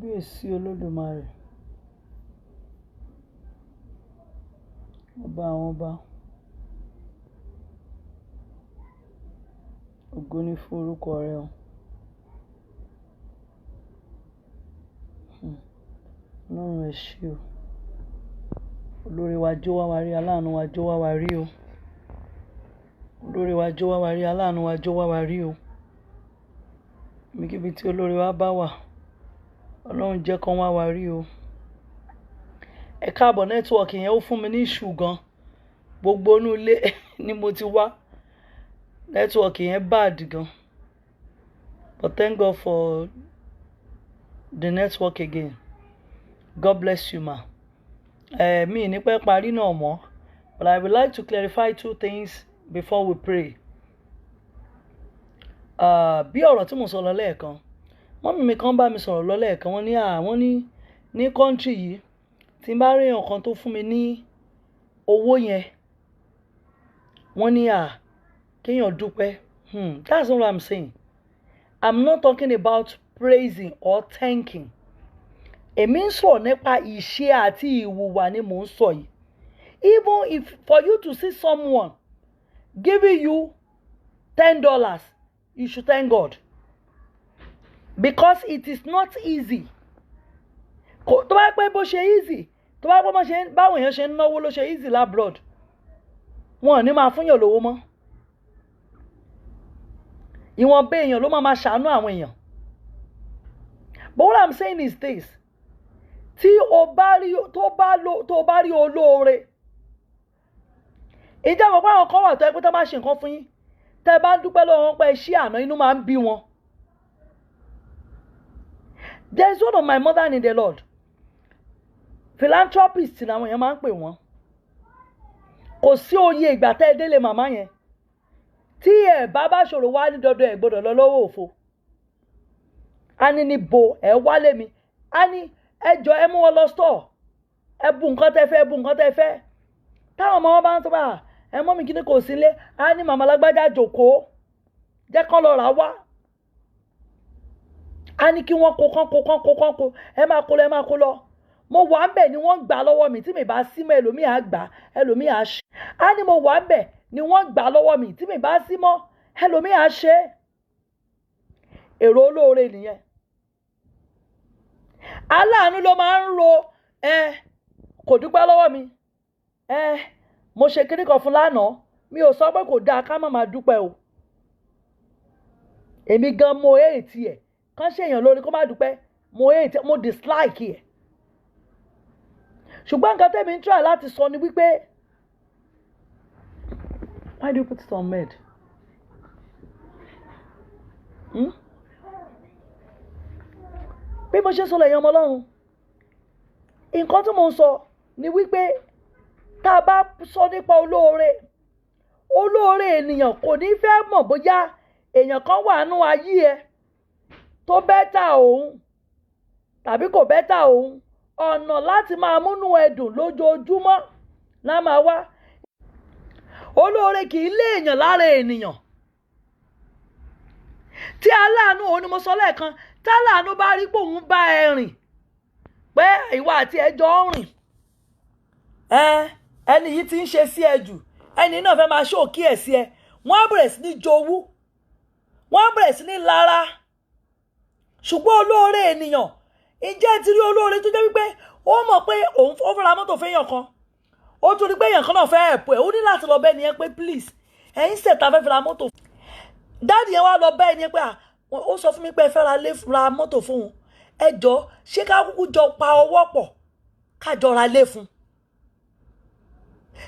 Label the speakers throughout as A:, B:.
A: Kábíyèsí Olódùmarè, ọba àwọn ọba, ògo ni fún orúkọ rẹ o. Ọlọ́run ẹ ṣé o. Olórí wa jó wá wa rí, aláàánú wa jó wá wa rí o. Olórí wa jó wá wa rí, aláàánú wa jó wá wa rí o. Ibikíbi tí olórí wa bá wà, Ọlọ́run jẹ́ kán wá wa rí o. Ẹ káàbọ̀, nẹ́tíwọ̀kì yẹn ó fún mi ní ìṣù gan. Gbogbo inú ilé ni mo ti wá. Nẹ́tíwọ̀kì yẹn bad gan. But thank God for the network again. God bless you, ma. Mi ní pẹ́ parí náà mọ́. But I would like to clarify 2 things before we pray. Bí ọ̀rọ̀ tí mo sọ lọ lẹ́ẹ̀kan, mọ́mì mi kan bá mi sọ̀rọ̀ lọ lẹ́ẹ̀kan, wọ́n ní country yìí tí n bá rí èèyàn kan tó fún mi ní owó yẹn, wọ́n ní kéèyàn dúpẹ́. That's not what I'm saying. I'm not talking about praising or thanking. Èmi ń sọ̀rọ̀ nípa ìṣe àti ìhùwà ni mò ń sọ yìí. Even if for you to see someone giving you $10, you should thank God. Because it is not easy. Tó bá pẹ́ bó ṣe easy, tó bá pẹ́ báwọn èèyàn ṣe ń náwó ló ṣe easy labroad, wọn ò ní máa fúnyàn lówó mọ́. Ìwọ̀nba èèyàn ló máa ṣàánú àwọn èèyàn. But what I'm saying is this. Tí o bá rí olóore, ìjọba pé àwọn kan wà tó ẹ pé tó bá ṣe nǹkan fún yín, tẹ́ bá dúpẹ́ lọ́wọ́ wọn pé iṣẹ́ àná, inú máa ń bí wọn. There is one of my mother in the Lord. Philanthropist ni àwọn èèyàn máa ń pè wọ́n. Kò sí oye ìgbà tẹ́ ẹ délé màmá yẹn. Tí ẹ bá ṣòro wá ní dandan ẹ gbọ́dọ̀ lọ lọ́wọ́ òfo. A ní níbo ẹ wálé mi. A ní ẹjọ́ ẹ mú wọn lọ store. Ẹ bu nǹkan tẹ́ fẹ́, bu nǹkan tẹ́ fẹ́. Táwọn ọmọ wọn bá ń sọ bá ẹ mọ́ mi kí ni kò sí ilé. A ní màmá lágbájá jókòó. Jẹ́ kán lọ rà wá. A ní kí wọ́n kó. Ẹ máa kó lọ, ẹ máa kó lọ. Mo wà ń bẹ̀ ni wọ́n gbà lọ́wọ́ mi. Tí mi bá sí mọ́ ẹlòmíì á gbà, ẹlòmíì á ṣe. A ní mo wà ń bẹ̀ ni wọ́n gbà lọ́wọ́ mi. Tí mi bá sí mọ́ ẹlòmíì á ṣe. Èrò olóore nìyẹn. Aláàánú ló máa ń ro kò dúpẹ́ lọ́wọ́ mi. Mo ṣe kíní kan fún lánàá. Mi ò sọ pé kò dáa ká má máa dúpẹ́ o. Èmi gan mo hate ẹ̀. Kán ṣe èèyàn lórí kó má dúpẹ́. Mo hate, mo dislike ẹ̀. Ṣùgbọ́n nǹkan tẹ́mi ń try láti sọ ni wípé, why do you put it on med? Bí mo ṣe sọ lẹ́yìn ọmọ Ọlọ́run, nǹkan tí mo ń sọ ni wípé tá a bá sọ nípa olóore ènìyàn kò ní fẹ́ mọ̀ bóyá èèyàn kan wà nínú ayé ẹ tó bẹ́tà òun tàbí kò bẹ́tà òun. Ọ̀nà láti máa múnú ẹdùn lójoojúmọ́ la máa wá. Olóore kì í lé èèyàn lára ènìyàn. Tí aláàánú, òun ni mo sọ lẹ́ẹ̀kan, tí aláàánú bá rí pé òun bá ẹ rìn, pé ìwà àti ẹjọ́ ń rìn, ẹni yìí ti ń ṣe sí ẹ jù, ẹni náà fẹ́ máa ṣòkí ẹ̀ sí ẹ, wọ́n á bẹ̀rẹ̀ sí ní jowú, wọ́n á bẹ̀rẹ̀ sí ní lára. Ṣùgbọ́n olóore ènìyàn, ǹjẹ́ ti rí olóore tó jẹ́ wípé ó mọ̀ pé òun fẹ́ ra mọ́tò fẹ́yàn kan, ó tún rí pé èèyàn kan náà fẹ́ ẹ̀pọ̀ ẹ̀, ó ní láti lọ bẹ́ẹ̀ ni ẹ pé please ẹ̀yin ṣẹ̀ta fẹ́ ra mọ́tò. Dáàdì yẹn wá lọ bẹ́ẹ̀ ni pé ó sọ fún mi pé ẹ fẹ́ ra mọ́tò fún un. Ẹ jọ ṣé ká kúkú jọ pa ọwọ́ pọ̀ ká jọ ra lé fún.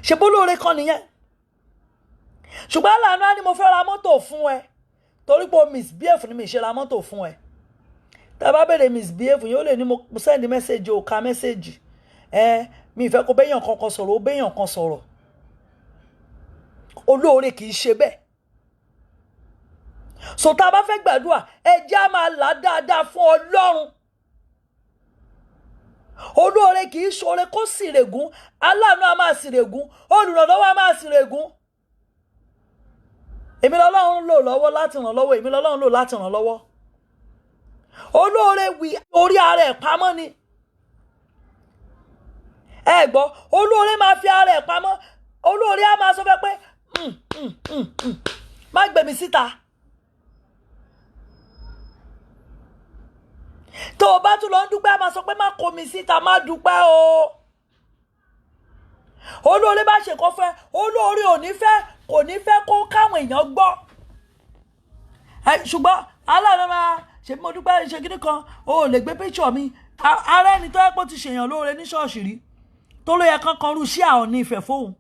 A: Ṣé bó lóore kan nìyẹn? Ṣùgbọ́n aláàánú á ní mo fẹ́ ra mọ́tò fún ẹ torí pé o misbehave ni mi ṣe ra mọ́tò fún ẹ. Tá bá bẹ̀rẹ̀ misbehave yóò lè ní mo send message o ka message. Mi ìfẹ́ kó béèyàn kankan sọ̀rọ̀, ó béèyàn kan sọ̀rọ̀. Olóore kì í ṣe bẹ́ẹ̀. So tá bá fẹ́ gbàdúrà, ẹ jẹ́ á máa là dáadáa fún Ọlọ́run. Olóore kì í ṣoore kó sìrègùn, aláàánú á máa sìrègùn, olùrànlọ́wọ́ á máa sìrègùn. Èmi lọ́lọ́run lò lọ́wọ́ láti ràn lọ́wọ́, èmi lọ́lọ́run lò láti ràn lọ́wọ́. olóore wí orí ara ẹ̀ pamọ́ ni. Ẹ gbọ́, olóore máa fi ara ẹ̀ pamọ́, olóore á máa sọ fẹ́ pé má gbé mi síta. Tó o bá tún lọ ń dúpẹ́ á máa sọ pé má kó mi síta, má dúpẹ́ o. Olóore bá ṣe kó fẹ́, olóore ò ní fẹ́, kò ní fẹ́ kó káwọn èèyàn gbọ́. Ṣùgbọ́n aláàánú máa ṣe mo dúpẹ́ ṣe kíní kan, o ò lè gbé picture mi. Ara ẹni tó yẹ pé ó ti ṣèyàn lóore ní ṣọ́ọ̀ṣì rí tó ló yẹ kankan rú sí àwọn ní ìfẹ́ fóun.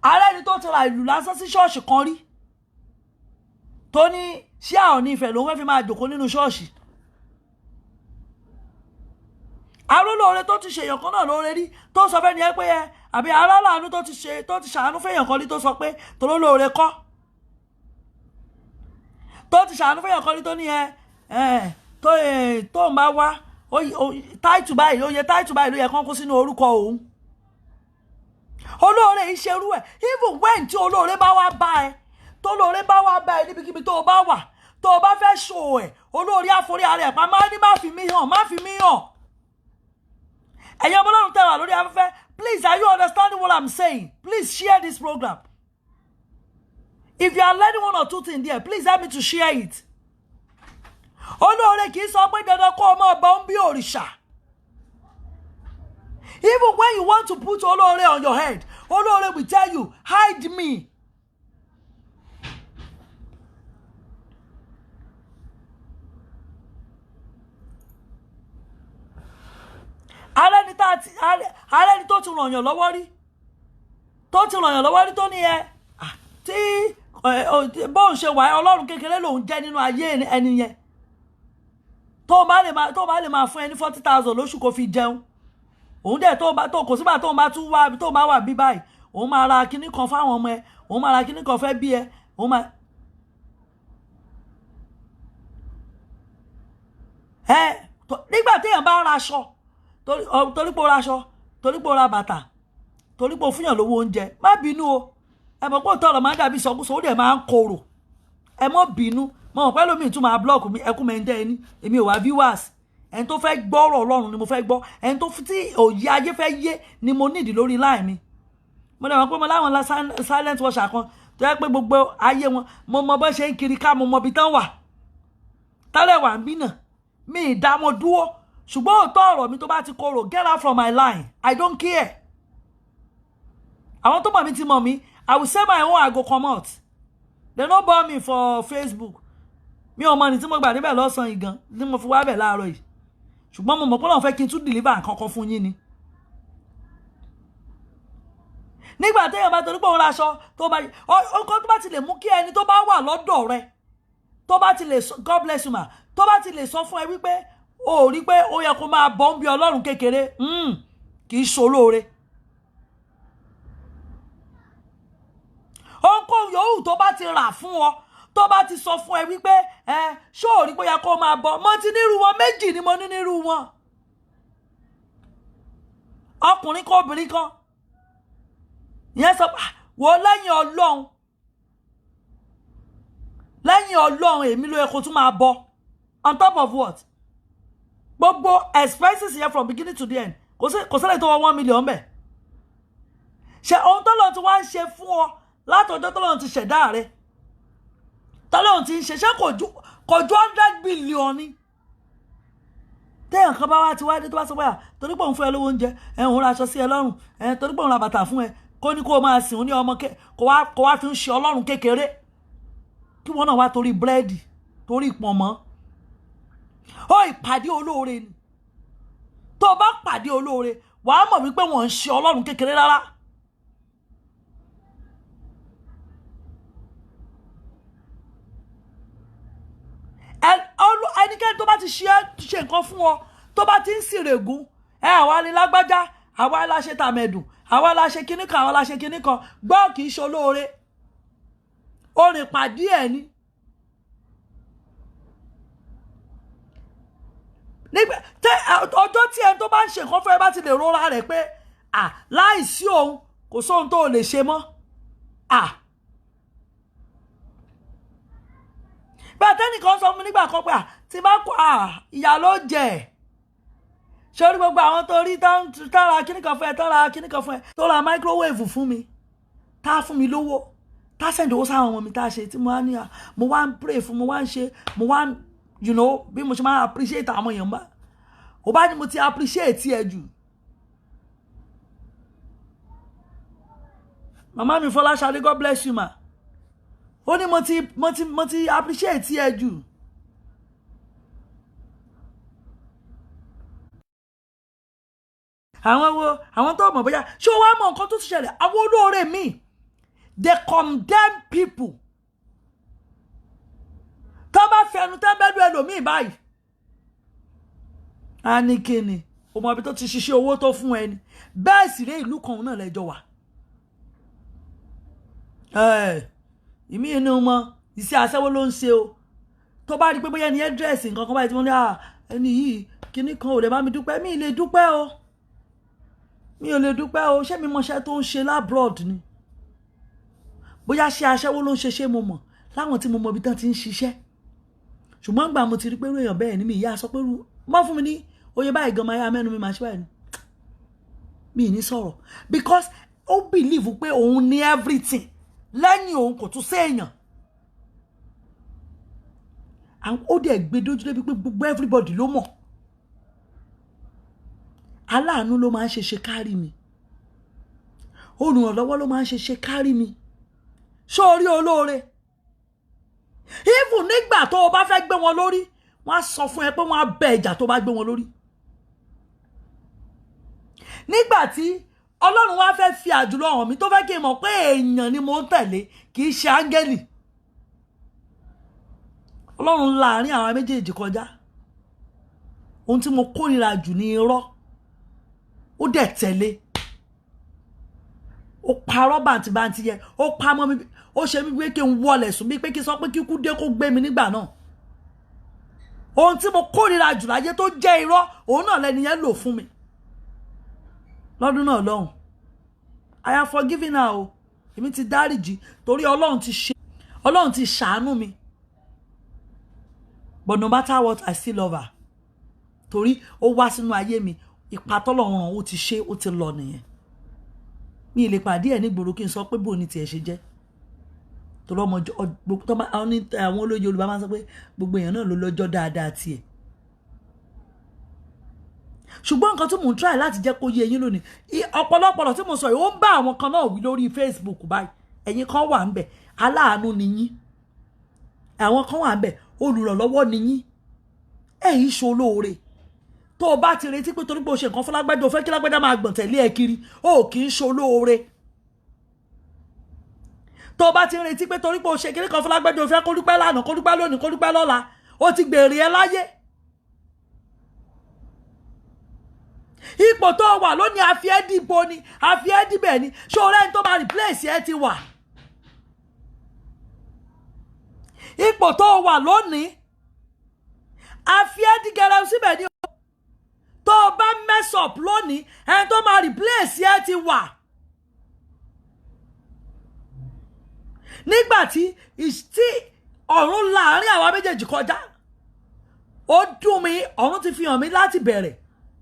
A: Ara ẹni tó ti ra ìlú lásán sí ṣọ́ọ̀ṣì kan rí tó ní sí àwọn ní ìfẹ́ lòun fẹ́ fi máa jòkó nínú ṣọ́ọ̀ṣì. Arólóore tó ti ṣèyàn kan náà lóore rí tó sọ fẹ́ ni ẹ pé àbí aláàánú tó ti ṣàánú fẹ́yàn kan rí tó sọ pé tolólóore kọ́. Tó ti ṣàánú fẹ́yàn kan rí tó ní tó ń bá wá táìtù báyìí ó yẹ táìtù báyìí ló yẹ kán kó sínú orúkọ òun. Olóore yìí ṣerú ẹ̀ even when tí olóore bá wá bá ẹ tó lóore bá wá bá ẹ níbikíbi tó o bá wà tó o bá fẹ́ ṣò ẹ̀ olóore àforí ara ẹ̀ pa máa ní má fi mí hàn, má fi mí hàn. Ẹ̀yin ọmọ Ọlọ́run tẹ́ wà lórí afẹ́fẹ́, please, are you understanding what I'm saying? Please share this program. If you are learning one or two things there, please help me to share it. Olóore kì í sọ pé dandan kó o máa bọ ń bí òrìṣà. Even when you want to put olóore on your head, olóore will tell you, hide me. Ààrẹ ni tó ti ràn yàn lọ́wọ́ rí tó ní tí bóun ṣe wà Ọlọ́run kékeré lòun jẹ́ nínú ayé ẹni yẹn tó bá lè máa fún ẹni 40,000 lóṣù kó fi jẹun òun dẹ̀ tó kò sígbà tó bá wà bí báyìí òun máa ra kíní kan fáwọn ọmọ ẹ òun máa ra kíní kan fẹ́ bí ẹ òun máa nígbà téèyàn bá ra aṣọ torí pé ó ra aṣọ torí pé ó ra bàtà torí pé ó fúnyàn lówó oúnjẹ má bínú o ẹ mọ̀ pé òótọ́ ọ̀rọ̀ máa ń dàbí ìsọkúsọ ó dẹ̀ máa ń korò ẹ mọ́ bínú mo mọ̀ pé lómi tún máa blọ́ọ̀kù mi ẹkún mẹ́ńdẹ́ ẹni èmi ò wá viewers ẹni tó fẹ́ gbọ́rọ̀ Ọlọ́run ni mo fẹ́ gbọ́ ẹni tó tí òye ayé fẹ́ yé ni mo nídìí lórí line mi mo dẹ̀ mọ̀ pé mo láwọn silent watcher kan tó yẹ pé gbogbo ayé wọn mo mọ bó ṣe ń kiri ká mo mọ ibi tán wà tálẹ̀ wà ń bí náà mi ì dá wọn dúró ṣùgbọ́n òótọ́ ọ̀rọ̀ mi tó bá ti korò get out from my line I don't care àwọn tó mọ̀ mi ti mọ̀ mi I will say my own I go come out they no born me for Facebook mi ò mọ̀ ní tí mo gbà níbẹ̀ lọ́sàn-án ìgan tí mo fi wá bẹ̀ láàárọ̀ yìí ṣùgbọ́n mo mọ̀ pé Ọlọ́run fẹ́ kí n tún deliver nǹkan kan fún yín ni nígbà téèyàn bá torí pé òun raṣọ tó bá ọkọ tó bá ti lè mú kí ẹni tó bá wà lọ́dọ̀ rẹ tó bá ti lè God bless you ma tó bá ti lè sọ fún ẹ wípé o rí pé ó yẹ kó máa bọ́ ń bí Ọlọ́run kékeré kì í ṣolóore ohunkóhun yòówù tó bá ti rà fún ọ tó bá ti sọ fún ẹ wípé ṣó ò rí pé ó yẹ kó máa bọ́ mo ti nírú wọn méjì ni mo ní nírú wọn ọkùnrin kan obìnrin kan ìyẹn sọ wò lẹ́yìn Ọlọ́run èmi ló yẹ kó tún máa bọ́ on top of what gbogbo expenses yẹn from beginning to the end kò sílẹ̀ tó wọ 1 million bẹ́ẹ̀ ṣe ohun tó lọ́n ti wá ń ṣe fún ọ látọjọ́ tó lọ́n ti ṣẹ̀dá rẹ tọ́lọ́run ti ń ṣe ṣé kò ju 100 billion ni téèyàn kan bá wá ti wá dé tó bá sọ pé torí pé òun fún ẹ lówó oúnjẹ òun ra aṣọ sí ẹ lọ́rùn torí pé òun ra bàtà fún ẹ kó ní kó o máa sìn òun ní ọmọ kó wá fi ń ṣe Ọlọ́run kékeré kí wọ́n náà wá torí búrẹ́dì torí ìpọ̀nmọ́ ó ìpàdé olóore ni tó o bá pàdé olóore wàá mọ̀ wípé wọ́n ń ṣe Ọlọ́run kékeré rárá. Ẹnikẹ́ni tó bá ti ṣe nǹkan fún ọ tó bá ti ń sìrègùn àwa ni lágbájá àwa la ṣe tàmẹ̀dùn àwa la ṣe kíní kan àwa la ṣe kíní kan gbọ́ kì í ṣe olóore orin pàdé ẹ̀ ni. Ọjọ́ tí ẹni tó bá ń ṣe nǹkan fún ẹ bá ti lè rọra rẹ̀ pé láìsí òun kò sóhun tó lè ṣe mọ́ bẹ́ẹ̀ tẹ́nìkan sọ fún mi nígbà kan pé tí bá kó ìyá ló jẹ sórí gbogbo àwọn tó rí tó ra kíníkan fún ẹ tó ra kíníkan fún ẹ tó ra microwave fún mi tá fún mi lówó tá send owó sáwọn ọmọ mi tá ṣe tí mo wá ní mo wá ń pray fún mo wá ń ṣe mo wá ń bí mo ṣe máa appreciate àwọn èèyàn bá ò bá ní mo ti appreciate ẹ jù. Màmá mi Fọláṣadé, God bless you ma. Ó ní mo ti appreciate ẹ jù. Àwọn tó mọ̀ bóyá ṣé o wá mọ̀ nǹkan tó ti ṣẹlẹ̀ àwọn olóore mi they condemn people. Tó bá fẹnu tẹ́ńbẹ́lú ẹlòmíì báyìí. A ní kíni o mọ̀ bí tó ti ṣiṣẹ́ owó tó fún ẹni bẹ́ẹ̀ sì ré ìlú kan náà lẹ́jọ́ wà. Ìmí inú mọ iṣẹ́ aṣẹ́wó ló ń ṣe o tó bá rí pé bóyá ẹni ẹ́dírẹ́sì nǹkan kan báyìí tí wọ́n ní ẹni yìí kíní kan ò lè bá mi dúpẹ́ mi ò lè dúpẹ́ o ṣé mi mọṣẹ́ tó ń ṣe labroad ni bóyá ṣe aṣẹ́wó ló ń ṣe mo mọ̀ láwọn tí mo mọ ibi tán ti ń ṣiṣẹ́ ṣùgbọ́n gbà mo ti rí pé èèyàn bẹ́ẹ̀ ni mi ìyá sọ pé mọ́ fún mi ní oye báyìí gan máa yá mẹ́nu mi máa ṣe báyìí mi ì ní sọ̀rọ̀ because ó believe pé òun ní everything lẹ́yìn òun kò tún séèyàn ó dẹ̀ gbé dójú débi pé gbogbo everybody ló mọ̀ aláàánú ló máa ń ṣe kárí mi olùrànlọ́wọ́ ló máa ń ṣe kárí mi sórí olóore even nígbà tó o bá fẹ́ gbé wọn lórí wọ́n á sọ fún ẹ pé wọ́n á bẹ ìjà tó bá gbé wọn lórí nígbà tí Ọlọ́run wá fẹ́ fi àjùlọ hàn mí tó fẹ́ kí n mọ̀ pé èèyàn ni mo ń tẹ̀lé kì í ṣe áńgẹ́lì Ọlọ́run láàrin àwọn méjèèjì kọjá ohun tí mo kórìíra jù ní irọ́ ó dẹ̀ tẹ̀lé ó parọ́ bàǹtìbàǹtì yẹ ó pa mọ́ mi ó ṣe mí pé kí n wọlẹ̀ sùn bí pé kí n sọ pé kíkú dé kó gbé mi nígbà náà ohun tí mo kórìíra jù láyé tó jẹ́ irọ́ òun náà lẹni yẹn lò fún mi lọ́dún náà lọ́hùn I am forgiven now o èmi ti dáríjì torí Ọlọ́run ti ṣàánú mi but no matter what I still love her torí ó wá sínú ayé mi ipa tọ́lọ́run ó ti ṣe ó ti lọ nìyẹn mi lè pàdé ẹ̀ nígboro kí n sọ pé bò ní tiẹ̀ ṣe jẹ́ torí ọmọ àwọn olóyè Yorùbá máa ń sọ pé gbogbo èèyàn náà ló lọ́jọ́ dáadáa tiẹ̀ ṣùgbọ́n nǹkan tí mò ń try láti jẹ́ kó yé yín lónìí ọ̀pọ̀lọpọ̀ tí mo sọ yìí ó ń bá àwọn kan náà wí lórí Facebook báyìí ẹ̀yin kan wà ń bẹ̀ aláàánú ni yín àwọn kan wà ń bẹ̀ olùrànlọ́wọ́ ni yín ẹ̀yin ṣe olóore tó o bá ti retí pé torí pé o ṣe nǹkan fún lágbájá o fẹ́ kí lágbájá máa gbọ̀n tẹ̀lé ẹ kiri o kì í ṣe olóore tó o bá ti retí pé torí pé o ṣe kiri kan fún lágbájá o fẹ́ kó dúpẹ́ lánàá kó dúpẹ́ lónìí kó dúpẹ́ lọ́la o ti gbèrè ẹ láyé ipò tó wà lónìí àfi ẹ́ dìbò ni àfi ẹ́ dìbẹ̀ ni ṣé o rẹ́ni tó máa replace ẹ ti wà ipò tó wà lónìí àfi ẹ́ dìgẹ̀rẹ̀ síbẹ̀ ni tó o bá mess up lónìí ẹni tó máa replace ẹ ti wà nígbà tí ọ̀run láàrin àwa méjèèjì kọjá ó dùn mí ọ̀run ti fi hàn mí láti bẹ̀rẹ̀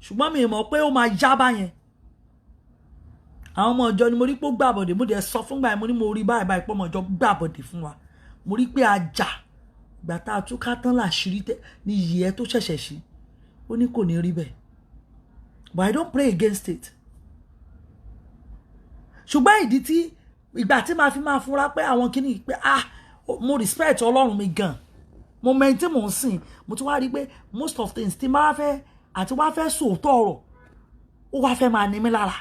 A: ṣùgbọ́n mi mọ̀ pé ó máa já báyẹn àwọn ọmọ ìjọ ni mo rí pé ó gbàbọ̀dé mo dẹ̀ sọ fúngbà yẹn mo ní mo rí báyìí pé ọmọ ìjọ gbàbọ̀dé fún wa mo rí pé ajá ìgbà tá a túká tán láṣìírí ní iyì ẹ tó ṣẹ̀ṣẹ̀ sí ó ní kò ní rí bẹ́ẹ̀ but I don't pray against it ṣùgbọ́n ìdí tí ìgbà tí màá fi máa fúnra pé àwọn kìíní pé mo respect Ọlọ́run mi gan mo mẹ́rin tí mò ń sìn mo tún wá rí pé most of things tí máa fẹ́ àti wá fẹ́ sòótọ́ ọ̀rọ̀ ó wá fẹ́ máa ní mi lára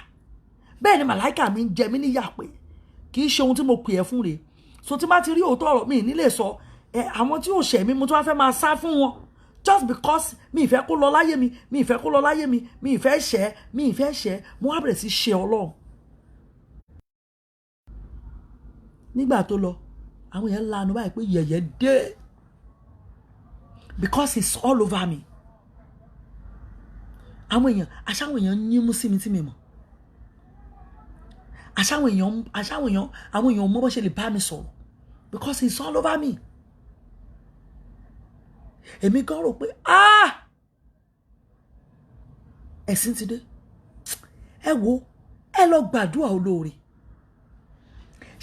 A: bẹ́ẹ̀ ni màláìkà mi ń jẹ mí níyà pé kì í ṣe ohun tí mo pè ẹ́ fún rèé so tí má ti rí òótọ́ ọ̀rọ̀ mi nílé sọ àwọn tí ò ṣẹ̀ mí mo tún wá fẹ́ máa sá fún wọn just because mi ìfẹ́ kó lọ láyé mi mi ìfẹ́ kó lọ láyé mi mi ìfẹ́ ṣẹ́ mo wá bẹ̀rẹ̀ sí ṣe Ọlọ́run nígbà tó lọ àwọn èèyàn lanu báyìí pé yẹ̀yẹ́ dé because it's all over me àwọn èèyàn yín mú sí mi tí mi mọ̀ àwọn èèyàn mọ̀ bó ṣe lè bá mi sọ̀rọ̀ because it's all over me èmi gan rò pé ẹ̀sìn ti dé. Ẹ wo, ẹ lọ gbàdúrà olóore.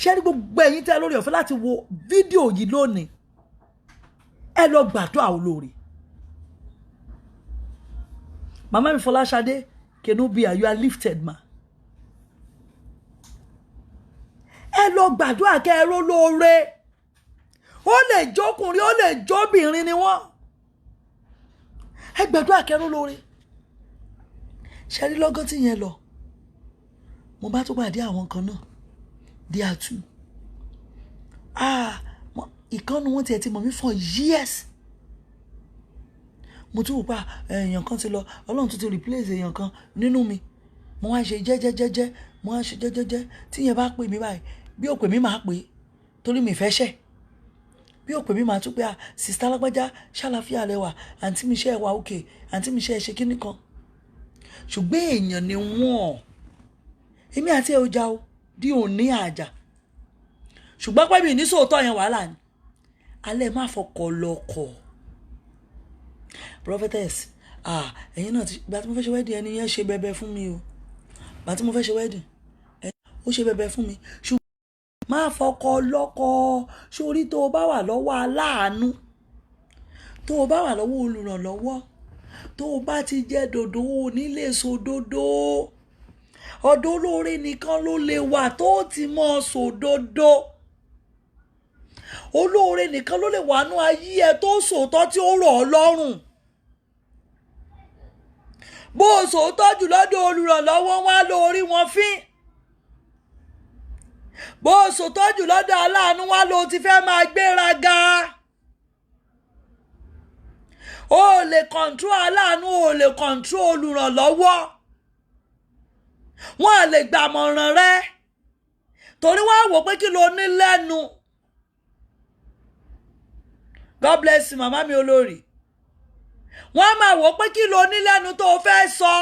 A: Ṣé rí gbogbo ẹ̀yin tẹ́ lórí ọ̀fẹ́ láti wo fídíò yìí lónìí, ẹ lọ gbàdúrà olóore. Màmá mi Fọláṣadé Kenubia, you are lifted ma. Ẹ lọ gbàdúrà kẹ́ ẹ rólóore. Ó lè jókùnrin, ó lè jóbìnrin ni wọ́n. Ẹ gbàdúrà kẹ́ ẹ rólóore. Ṣé rí lọ́gán tí yẹn lọ, mo bá tó pàdé àwọn kan náà, they are two. Ìkànnì wọn tiẹ̀ ti mọ̀ mí for years. Mo tún wò pa èèyàn kan ti lọ, Ọlọ́run tún ti replace èèyàn kan nínú mi. Mo wá ṣe jẹ́jẹ́jẹ́jẹ́, mo wá ṣe jẹ́jẹ́jẹ́. Tí yẹn bá pè mí báyìí, bí ó pè mí máa pè, torí mi fẹ́ ṣẹ̀. Bí ó pè mí máa tún pé sista lágbájá ṣàlàfíà lẹ́wà, àǹtí mi ṣe ẹ wà òkè, àǹtí mi ṣe ẹ ṣe kíní kan. Ṣùgbọ́n èèyàn ni wọ́n. Èmi àti ẹ ò jà o, di òní àjà. Ṣùgbọ́n pé mi ní sòótọ́ yẹn wàhálà ni. Alẹ́ má fọkọ lọ́kọ. Prophetess, ẹ̀yin náà ti gbà tí mo fẹ́ ṣe wedding ẹni yẹn ṣe bẹ̀bẹ̀ fún mi o. Gbà tí mo fẹ́ ṣe wedding, ó ṣe bẹ̀bẹ̀ fún mi. Ṣùgbọ́n má fọkọ lọ́kọ. Sórí tó o bá wà lọ́wọ́ aláàánú, tó o bá wà lọ́wọ́ olùrànlọ́wọ́, tó o bá ti jẹ́ dòdò onílé sòdodo, ọ̀dọ̀ olóore nìkan ló lè wà tó ti mọ̀ sòdodo. Olóore nìkan ló lè wà nú ayé ẹ tó sòótọ́ tí ó rọ̀ ọ́ lọ́rùn. Bó o sòótọ́ jù lọ́dọ̀ olùrànlọ́wọ́, wọ́n á lo orí wọn fín. Bó o sòótọ́ jù lọ́dọ̀ aláàánú, wọ́n á lo ti fẹ́ máa gbéraga. O ò lè control aláàánú, o ò lè control olùrànlọ́wọ́. Wọ́n á lè gbàmọ̀ràn rẹ torí wọ́n á wò pé kí lo ní lẹ́nu. God bless you, màmá mi olórí. Wọ́n á máa wò pé kí lo ní lẹ́nu tó o fẹ́ sọ.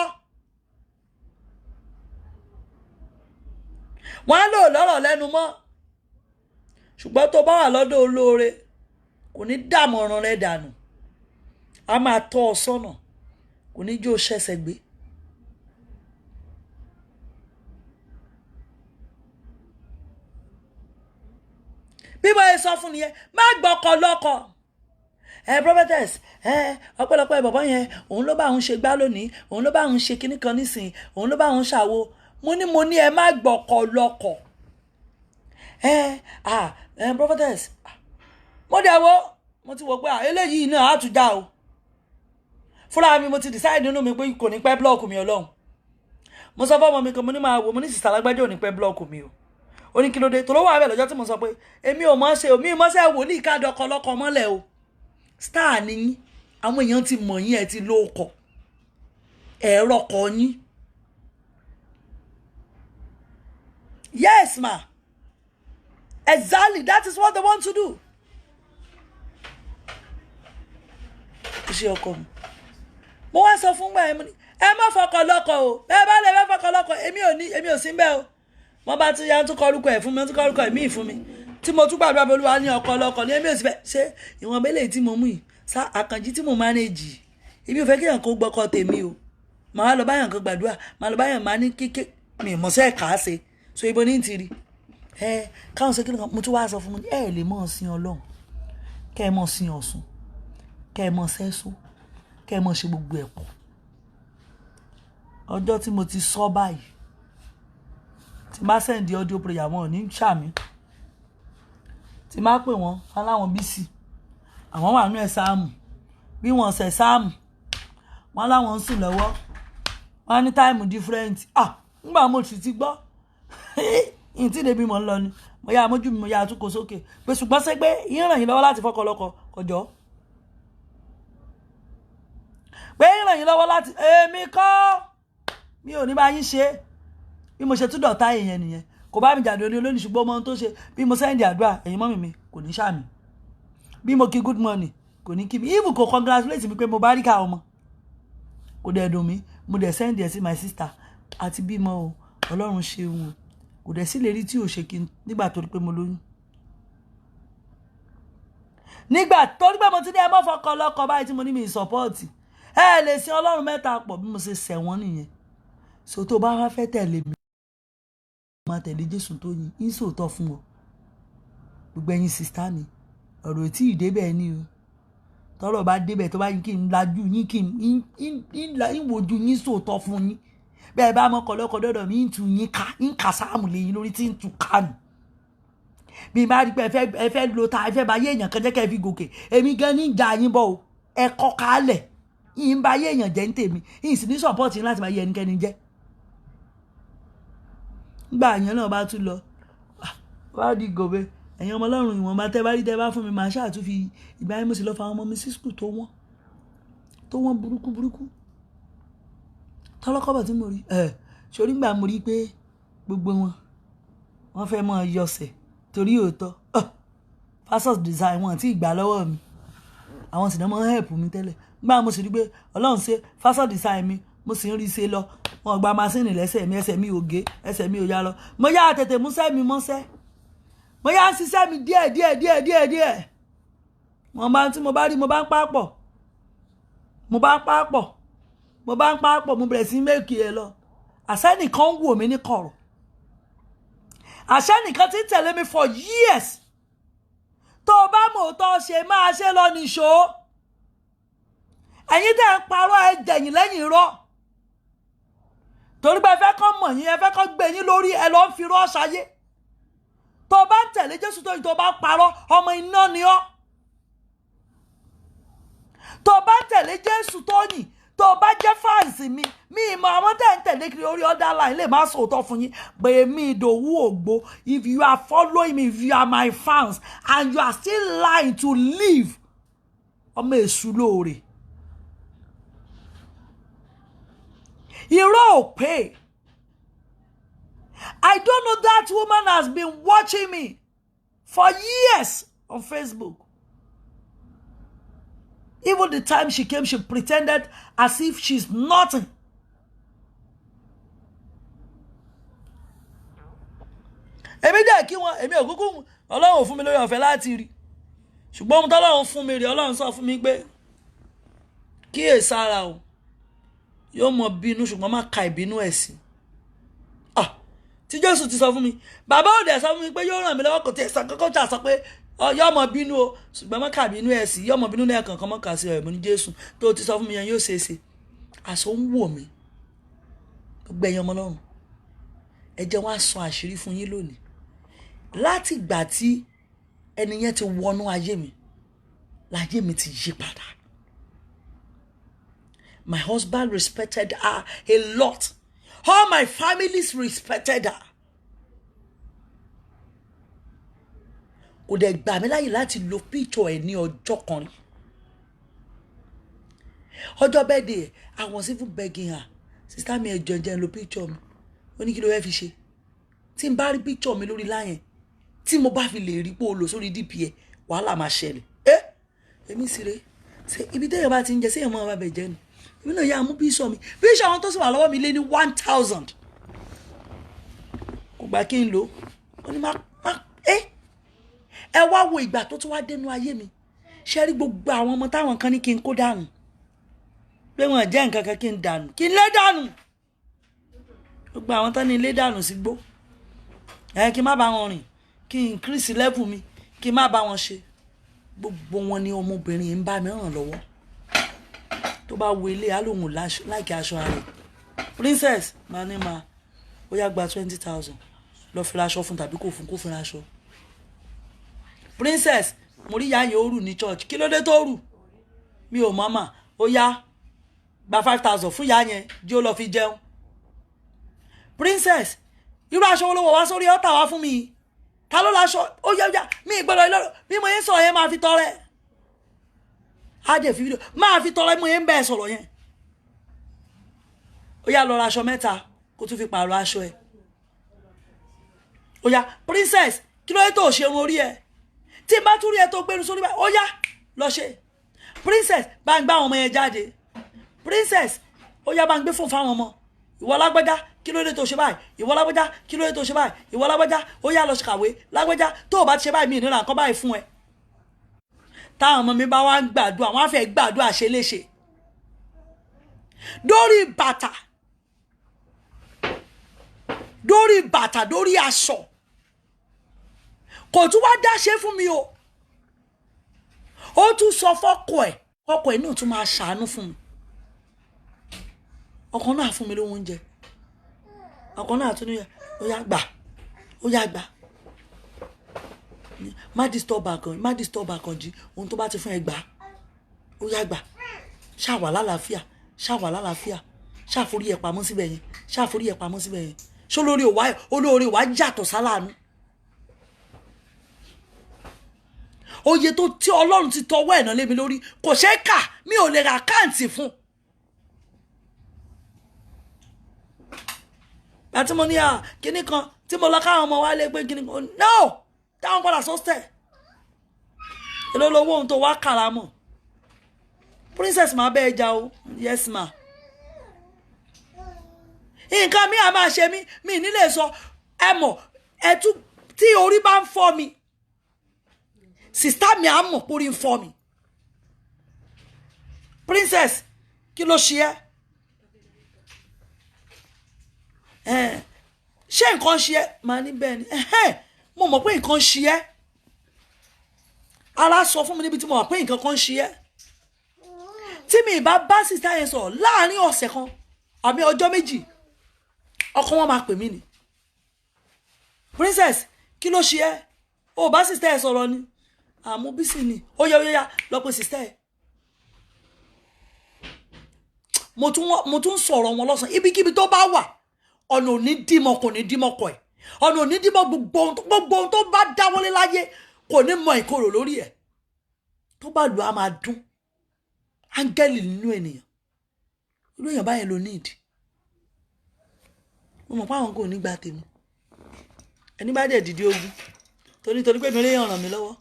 A: Wọ́n á lò lọ́rọ̀ lẹ́nu mọ́. Ṣùgbọ́n tó bá wà lọ́dọ̀ olóore, kò ní dàmọ̀ràn rẹ dànù. A máa tọ́ ọ sọ́nà, kò ní jó ṣẹ̀ṣẹ̀ gbé. Bí mo ṣe sọ fún nìyẹn, má gbọ́kọ lọ́kọ. Prophetess, ọ̀pọ̀lọpọ̀ bàbá yẹn, òun ló bá òun ṣe gbá lónìí, òun ló bá òun ṣe kíní kan nísìn, òun ló bá òun ṣàwo. Mo ní ẹ má gbọ́kọ lọ́kọ. Prophetess, mo dẹ̀wọ́, mo ti wò pé eléyìí náà á tún já o. Fúnra mi mo ti decide nínú mi pé kò ní pẹ́ block mi Ọlọ́run. Mo sọ fọ́mọ mi kan, mo ní máa wò, mo ní sista lágbájá ò ní pẹ́ block mi o. Ó ní kí ló dé? Tó ló wà bẹ́ẹ̀ lọ́jọ́ tí mo sọ pé èmi ò mọ̀ ṣe, mi mọ̀ ṣe wòlíì ká dọkọ lọ́kọ mọ́lẹ̀ o. Star ni yín, àwọn èèyàn ti mọ̀ yín, ẹ ti lóko. Ẹ̀rọ kọ yín. Yes ma. Exactly, that is what they want to do. Ṣé ọkọ mi? Mo wá sọ fún gbà ẹ má fọkọ lọ́kọ o. Ẹ bá lè fẹ́ fọkọ lọ́kọ, èmi ò sí ńbẹ̀ o. Mo bá tún ya tún kọ orúkọ ẹ̀ fún mi, tún kọ orúkọ ẹ̀mí fún mi. Tí mo tún gbàdúrà pé Olúwa ní ọkọ lọ́kọ ní èmi ò sí fẹ́. Ṣé ìwọ̀n bẹ́lẹ̀ tí mo mú yìí, sá àkànjí tí mo manage. Èmi ò fẹ́ kí èèyàn kó gbọ́kọ tèmi o. Màá lọ báyàn kan gbàdúrà, màá lọ báyàn máa ní kíké mi mọ̀ sẹ́ kà á ṣe. So ibo ní ti rí. Káwọn ṣe kí nìkan mo tún wá sọ fún mi, ẹ lè mọ̀ sin Ọlọ́run. Kẹ́ ẹ mọ̀ sin Ọ̀ṣun. Kẹ́ ẹ mọ̀ sẹ́só. Kẹ́ ẹ mọ̀ ṣe gbogbo ẹ̀ pọ̀. Ọjọ́ tí mo ti sọ báyìí, tí má send audio prayer wọn ní ṣàmì, tí má pè wọ́n aláwọn bísí, àwọn wà nú ẹ̀ sáàmù, bí wọ́n ṣẹ̀ sáàmù, wọ́n láwọn ń sùn lọ́wọ́, wọ́n ní time different. Nígbà mo sì ti gbọ́ ìtí débi mọ̀ ń lọ ni, mo yá mójú mi, mo yá àtúkò sókè pé ṣùgbọ́n ṣé pé ìràn yín lọ́wọ́ láti fọkọ lọ́kọ kọjọ́, pé ìràn yín lọ́wọ́ láti èmi kọ́, mi ò ní bá yín ṣe. Bí mo ṣe tún dọ̀tá èèyàn nìyẹn, kò bá mi jàdó ní olónìí, ṣùgbọ́n ọmọ tó ṣe bí mo sẹ́ndì àdúrà ẹ̀yin mọ́mì mi kò ní ṣàmì, bí mo kí good morning kò ní kí mi, even kò congratulate mi pé mo bá rí ká ọmọ, kò dẹ̀ dùn mí, mo dẹ̀ sẹ́ndì ẹ̀ sí my sister àti bímọ o, Ọlọ́run ṣeun o, kò dẹ̀ sí lè rí tí ò ṣe kí n nígbà tó rí pé mo lóyún. nígbà tó nígbà mo ti ní ẹ mọ́ fọkọ lọ́kọ báyìí tí mo ní mi sọ́pọ́ọ̀tì ẹ lè sin Ọlọ́run mẹ́ta pọ̀ bí mo ṣe ṣẹ̀ wọ́n nìyẹn. So tó bá wá fẹ́ tẹ̀lé mi máa tẹ̀lé Jésù tó yin ń sòótọ́ fún ọ gbogbo ẹ̀yin sista mi ọ̀rọ̀ tí ì débẹ̀ ni o tọ́rọ̀ bá débẹ̀ tó bá yín kí n lajú yín kí n wojú yín sòótọ́ fún yín bẹ́ẹ̀ bá mọ́kọ lọ́kọ dọ́dọ̀ mi ń tu yín ká ń kà sáàmù lẹ́yìn lórí tí ń tu kánù bí má rí pé ẹ fẹ́ lo ta ẹ fẹ́ bá yé èèyàn kan jẹ́ kẹ́ fi gòkè èmi gan ní ìjà yín bọ́ o ẹ kọ́ kálẹ̀ yín bá yé èèyàn jẹ́ ń tèmi yín sì ní sọ́pọ́ọ̀tì yín láti bá yé ẹnikẹ́ni jẹ́. Nígbà yẹn náà bá tún lọ wá di gòbe ẹ̀yin ọmọ Ọlọ́run ìwọ̀nba tẹ́ bá rí tẹ́ bá fún mi màá ṣáàtún fi ìgbà yẹn mo sì lọ fa àwọn ọmọ mi sí skul tó wọ́n burúkú tọ́lọ́kọ́bọ̀ tí mo rí sórí gbà mo rí pé gbogbo wọ́n fẹ́ mọ́ yọsẹ̀ torí òótọ́ fashion design wọn tí ìgbà lọ́wọ́ mi àwọn sì náà mọ́ help mi tẹ́lẹ̀ gbà mo sì rí pé Ọlọ́run ṣe fashion design mi mo sì ń rí ṣe lọ wọn gba masínì lẹ́sẹ̀ mi ẹsẹ̀ mi ò gé ẹsẹ̀ mi ò yá lọ mo yá tètè músẹ́ mi mọ́sẹ́ mo yá ń ṣiṣẹ́ mi díẹ̀ wọn bá tí mo bá rí mo bá ń pápọ̀ mo bẹ̀rẹ̀ sí méèkì ẹ lọ àṣẹ́nìkan ń wò mí ní kọ̀rọ̀ àṣẹ́nìkan ti ń tẹ̀lé mi for years tó o bá mọ̀ tó ṣe máa ṣe lọ nìṣó ẹ̀yin tẹ́ ń parọ́ ẹ dẹ̀yìn lẹ́yìn irọ́ torí pé ẹ fẹ́ kọ́ mọ̀ yín ẹ fẹ́ kọ́ gbé yín lórí ẹ lọ́ ń fi irọ́ ṣayé tó o bá ń tẹ̀lé Jésù tó yìí tó o bá parọ́ ọmọ iná ni ọ́ tó o bá ń tẹ̀lé Jésù tó yìí tó o bá jẹ́ fáǹsì mi ìmọ̀ àwọn tẹ̀ ń tẹ̀lé kiri orí ọ̀dà line lè má sòótọ́ fún yín pé mi Ìdòwú Ògbó if you are following me if you are my fans and you are still lying to live ọmọ èṣù lóore irọ́ ò pé I don't know that woman has been watching me for years on Facebook. Even the time she came, she pretended as if she's nothing. Èmi dẹ̀ kí wọn, èmi òkúkú Ọlọ́run fún mi lórí ọ̀fẹ́ láti rí. Ṣùgbọ́n ohun t'Ọlọ́run fún mi rí, Ọlọ́run sọ fún mi pé kíyèsára o. Yóò mọ bínú ṣùgbọ́n má ka ìbínú ẹ̀ sí. Tí Jésù ti sọ fún mi, bàbá òde sọ fún mi pé yóò ràn mí lọ́wọ́ kò tí ẹ̀ sọ kọ́kọ́ jà sọ pé yóò mọ bínú o ṣùgbọ́n má ka bínú ẹ̀ sí yóò mọ bínú lẹ́ẹ̀kan kan mọ́ kà sí ọ̀rẹ́ mo ní Jésù tó ti sọ fún mi yẹn yóò ṣe é ṣe. Àṣọ ń wò mí gbogbo ẹ̀yin ọmọ Ọlọ́run ẹ jẹ́ wá sọ àṣírí fún yín lónìí láti ìgbà tí ẹni yẹn ti wọnú ayé mi láyé mi ti yí padà. My husband respected her a lot. All my families respected her. Kò dẹ̀ gbà mí láyè láti lo picture ẹ̀ ní ọjọ́ kan rí. Ọjọ́ birthday ẹ̀, I was even begging her. Sister mi ẹ jọ̀ọ́ jẹ́ lo picture mi. Ó ní kí ló fẹ́ fi ṣe. Tí n bá rí picture mi lórí láyẹn, tí mo bá fi lè rí pé o lò sórí DP ẹ̀, wàhálà máa ṣẹlẹ̀. Èmi sì rè. Ṣé ibi téèyàn bá ti ń jẹ sí èèyàn máa bá bẹ̀ jẹ́ ni. Èmi náà yá mú picture mi. Picture àwọn tó sì wà lọ́wọ́ mi lé ní 1000. Kò gbà kí n lò. Ó ní ẹ wá wo ìgbà tó tún wá dénú ayé mi ṣe rí gbogbo àwọn ọmọ táwọn kan ní kí n kó dànù pé wọn jẹ́ nǹkan kan kí n dànù kí n lé dànù gbogbo àwọn tán ní ilé dànù sí gbó kí n má bá wọn rìn kí n increase level mi kí n má bá wọn ṣe gbogbo wọn ni ọmọbìnrin ń bá mi ràn lọ́wọ́ tó bá wo ilé alóhùn láìkí aṣọ ààrẹ princess máa ní máa ó yá gba 20,000 lọ fi aṣọ fún tàbí kò fún kó fún aṣọ. Princess mo rí ìyá yẹn ó rù ní church kí ló dé tó rù mi ò mama ó yá gba 5,000 fún ìyá yẹn jí ó lọ fi jẹun. Princess irú aṣọ wo ló wọ̀ wá sórí ọ̀tá wá fún mi ta ló láṣọ ó yá mi ìgbọ́dọ̀ ìlọ́rọ̀ bí mo yẹn sọ̀rọ̀ yẹn máa fi tọrẹ á dẹ̀ fi fídíò máa fi tọrẹ mo yẹn ń bẹ́ẹ̀ sọ̀rọ̀ yẹn ó yá lọ ra aṣọ 3 kó tún fi pààrọ̀ aṣọ ẹ̀ ó yá Princess kí ló dé tó ṣe orí ẹ̀ tí bá tún rí ẹ tó gbẹnu sórí báyìí ó yá lọ ṣe. Princess bá ń gbá àwọn ọmọ yẹn jáde. Princess ó yá bá ń gbé fún fáwọn ọmọ ìwọ lágbájá kí ló dé tó ṣe báyìí ìwọ lágbájá kí ló dé tó ṣe báyìí ìwọ lágbájá ó yá lọ kàwé lágbájá tó o bá ti ṣe báyìí mi ìnira nǹkan báyìí fún ẹ. táwọn ọmọ mi bá wá ń gbàdúrà wọ́n á fẹ́ gbàdúrà ṣe léṣe dórí bàtà dórí aṣọ kò tún wá dáṣe fún mi o ó tún sọ fọ́kọ ẹ̀ náà tún máa ṣàánú fún mi ọkọ náà fún mi lówó oúnjẹ ọkọ náà tún ní ó yá gbà má disturb àkànjí ohun tó bá ti fún ẹ gbà ó yá gbà ṣàwà lálàáfíà ṣàforí ẹ̀ pamọ́ síbẹ̀ yẹn ṣó olórí wa yàtọ̀ sálàánú oye tó tí Ọlọ́run ti tọwọ́ ẹ̀ náà lé mi lórí kò ṣeé kà mi ò lè ra àkáǹtì fún àti mo ní kíní kan tí mo lọ káwọn ọmọ wa lé pé kíní kan no táwọn padà sọ́stẹ̀ èló lówó ohun tó wá kàrà mọ̀ princess máa bẹ́ ẹja o yes ma nǹkan mi à máa ṣe mi nílé sọ ẹ mọ̀ ẹtú tí orí bá ń fọ́ mi sista mi á mọ̀ pórí ń fọ́ mi princess kí ló ṣe ẹ́ ṣé nǹkan ṣe ẹ́ máa ní bẹ́ẹ̀ ni mo mọ̀ pé nǹkan ṣe ẹ́ ara sọ fún mi níbi tí mo mọ̀ pé nǹkan kan ṣe ẹ́ tí mi ìbá bá sista yẹn sọ̀rọ̀ láàrin ọ̀sẹ̀ kan àbí ọjọ́ méjì ọkọ wọn máa pè mí ni princess kí ló ṣe ẹ́ o bá sista ẹ sọ̀rọ̀ ni àmú bísí ni ó yá lọ pé sista ẹ mo tún sọ̀rọ̀ wọn lọ́sàn ibikíbi tó bá wà ọ̀nà òní dímọ̀ kò ní dímọ̀ kọ̀ ẹ̀ ọ̀nà òní dímọ̀ gbogbo ohun tó bá dáwọ́lé láyé kò ní mọ ìkorò lórí ẹ̀ tó bá lù á máa dún áńgẹ́lì nínú ènìyàn irú èèyàn báyẹn ló ní ìdí mo mọ̀ pé àwọn kò ní gba tèmi ẹni bá dẹ̀ dìde ogun torí pé mi lè ràn mí lọ́wọ́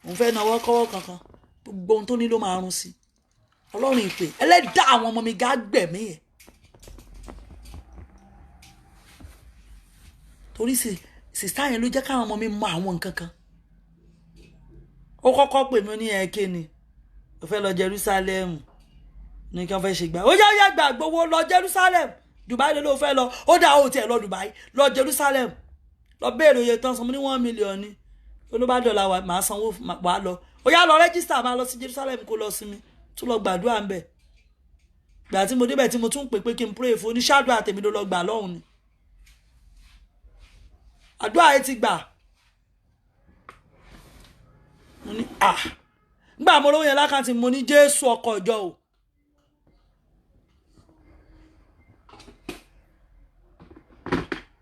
A: òun fẹ́ náwó kọ́wọ́ kankan gbogbo ohun tó ní ló máa run sí Ọlọ́run ìpè ẹlẹ́dàá àwọn ọmọ mi gá gbẹ̀mí ẹ̀ torí sista yẹn ló jẹ́ káwọn ọmọ mi mọ àwọn nǹkan kan ó kọ́kọ́ pè mí ní ẹ̀kẹ́ ni ó fẹ́ lọ Jerusalem ní kí wọ́n fẹ́ ṣe gbà ó yá gbà gbowó lọ Jerusalem Dubai ló fẹ́ lọ ó dá ó tiẹ̀ lọ Dubai lọ Jerusalem lọ béèrè oye tán sanwó ní 1 million ni olúbàdàn wa màá sanwó wàá lọ ó yá lọ rẹ́gísítà máa lọ sí Jerusalem kó lọ sí mi tún lọ gbàdúrà ń bẹ̀ gbà tí mo débẹ̀ tí mo tún pè pé kí n pray fún oníṣàdúrà àtẹ̀mí ló lọ gbà lọ́hùn ni àdúrà yẹn ti gbà mo ní gbà mo lówó yẹn lákàntì mo ní Jésù ọkọ̀ ìjọ o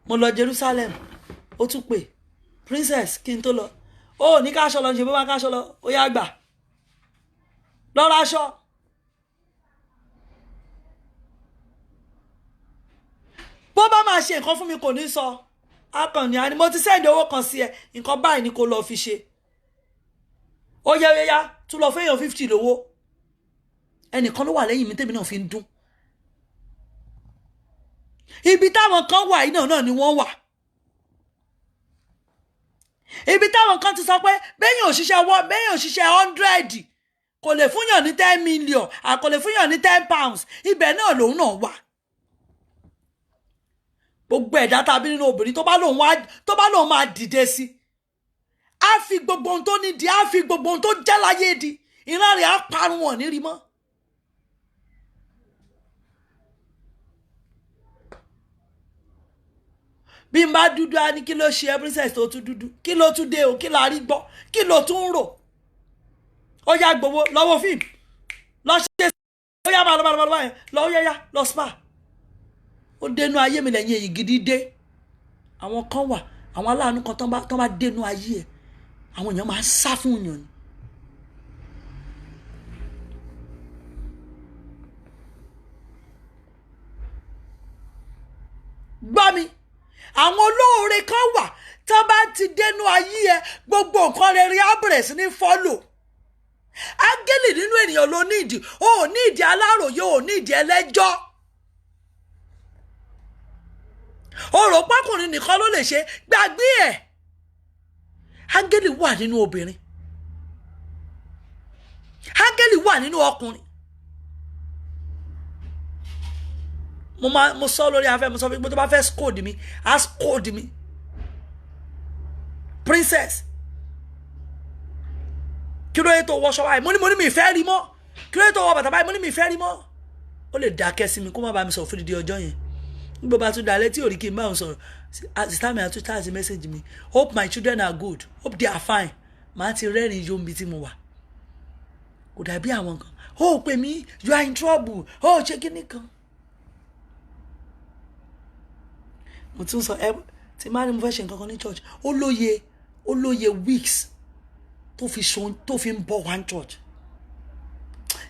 A: mo lọ Jerusalem ó tún pè princess kí n tó lọ ó ní káṣọ lọ ṣe bó bá káṣọ lọ ó yá gbà lọ́ra aṣọ bó bá máa ṣe nǹkan fún mi kò ní sọ akànnì àní mo ti sẹ́ndì owó kan sí ẹ nǹkan báyìí ni kò lọ fi ṣe ó yá tún lọ fẹ́yàn 50 lówó ẹnìkan ló wà lẹ́yìn mi tèmi náà fi ń dún ibi táwọn kan wà yìí náà ni wọ́n wà ibi táwọn kan ti sọ pé bẹ́yìn òṣìṣẹ́ 100 kò lè fúnyàn ní 10 million kò lè fúnyàn ní 10 pounds ibẹ̀ náà lòun náà wà gbogbo ẹ̀dá tàbí nínú obìnrin tó bá lòun máa dìde sí á fi gbogbo ohun tó ní di á fi gbogbo ohun tó jẹ́ láyé di ìran rẹ̀ á parun wọn ní rí mọ́. bí n bá dúdú á ní kí ló ṣe princess tó tún dúdú kí ló tún dé o kí la rí gbọ́ kí ló tún rò ó yá gbowó lọ́wọ́ fíìmù lọ ṣe ó yá máa lọ báyìí lọ ó yá lọ spa ó dénú ayé mi lẹ́yìn èyí gidi dé àwọn kan wà àwọn aláàánú kan tán bá dénú ayé ẹ̀ àwọn èèyàn máa ń sá fún èèyàn ni. gbọ́ mi àwọn olóore kan wà tán bá ti dénú ayé ẹ̀ gbogbo nǹkan rere á bẹ̀rẹ̀ sí ní fọ́lò áńgẹ́lì nínú ènìyàn ló ní ìdí ó ní ìdí aláròyé ó ní ìdí ẹlẹ́jọ́ ọ̀rọ̀ pákùnrin nìkan ló lè ṣe gbàgbé ẹ̀ áńgẹ́lì wà nínú obìnrin áńgẹ́lì wà nínú ọkùnrin. Mo sọ lórí afẹ́, mo sọ pé tó bá fẹ́ scold mi, á scold mi. Princess, kí ló yẹ tó wọṣọ báyìí? Mo ní mi ìfẹ́ rí mọ́. Kí ló yẹ tó wọ bàtà báyìí? Mo ní mi ìfẹ́ rí mọ́. Ó lè dákẹ́ sí mi kó má bá mi sọ fún dídí ọjọ́ yẹn. Nígbà bá tún dalẹ̀ tí ò rí kí n bá òun sọ̀rọ̀, sister mi àtúntà àti message mi, hope my children are good, hope they are fine. Màá ti rẹ́rìn yóò mi tí mo wà. Kò dàbí àwọn kan. Ó pè mí, you are in trouble. Ó ṣe kíní kan. Mo tún sọ tí máa ní mo fẹ́ ṣe nǹkan kan ní church. Ó lóye weeks tó fi ń bọ̀ one church.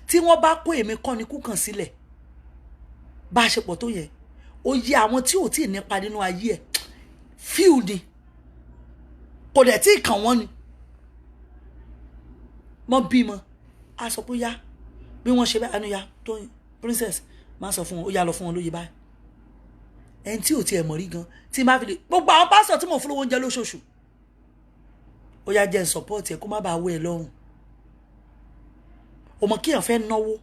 A: Tí wọ́n bá kó èmi kọ́ ni kú kan sílẹ̀. Bá a ṣe pọ̀ tó yẹ. Ó yẹ àwọn tí ò tí ì nípa nínú ayé ẹ̀. Fíù ni. Kò dẹ̀ tí ì kàn wọ́n ni. Mọ́ bímọ. A sọ pé ó yá. Bí wọ́n ṣe bẹ́ẹ̀ àánú ya tó princess máa sọ fún wọn. Ó yá lọ fún wọn lóye báyìí. Ẹni tí ò tí ẹ̀ mọ̀ rí gan. Tí máa fi lè. Gbogbo àwọn pásítọ̀ tí mo fún lówó oúnjẹ lóṣooṣù. Ó yá jẹ́ support ẹ̀ kó má bàa wé ẹ lọ́rùn. O mọ̀ kí èèyàn fẹ́ náwó.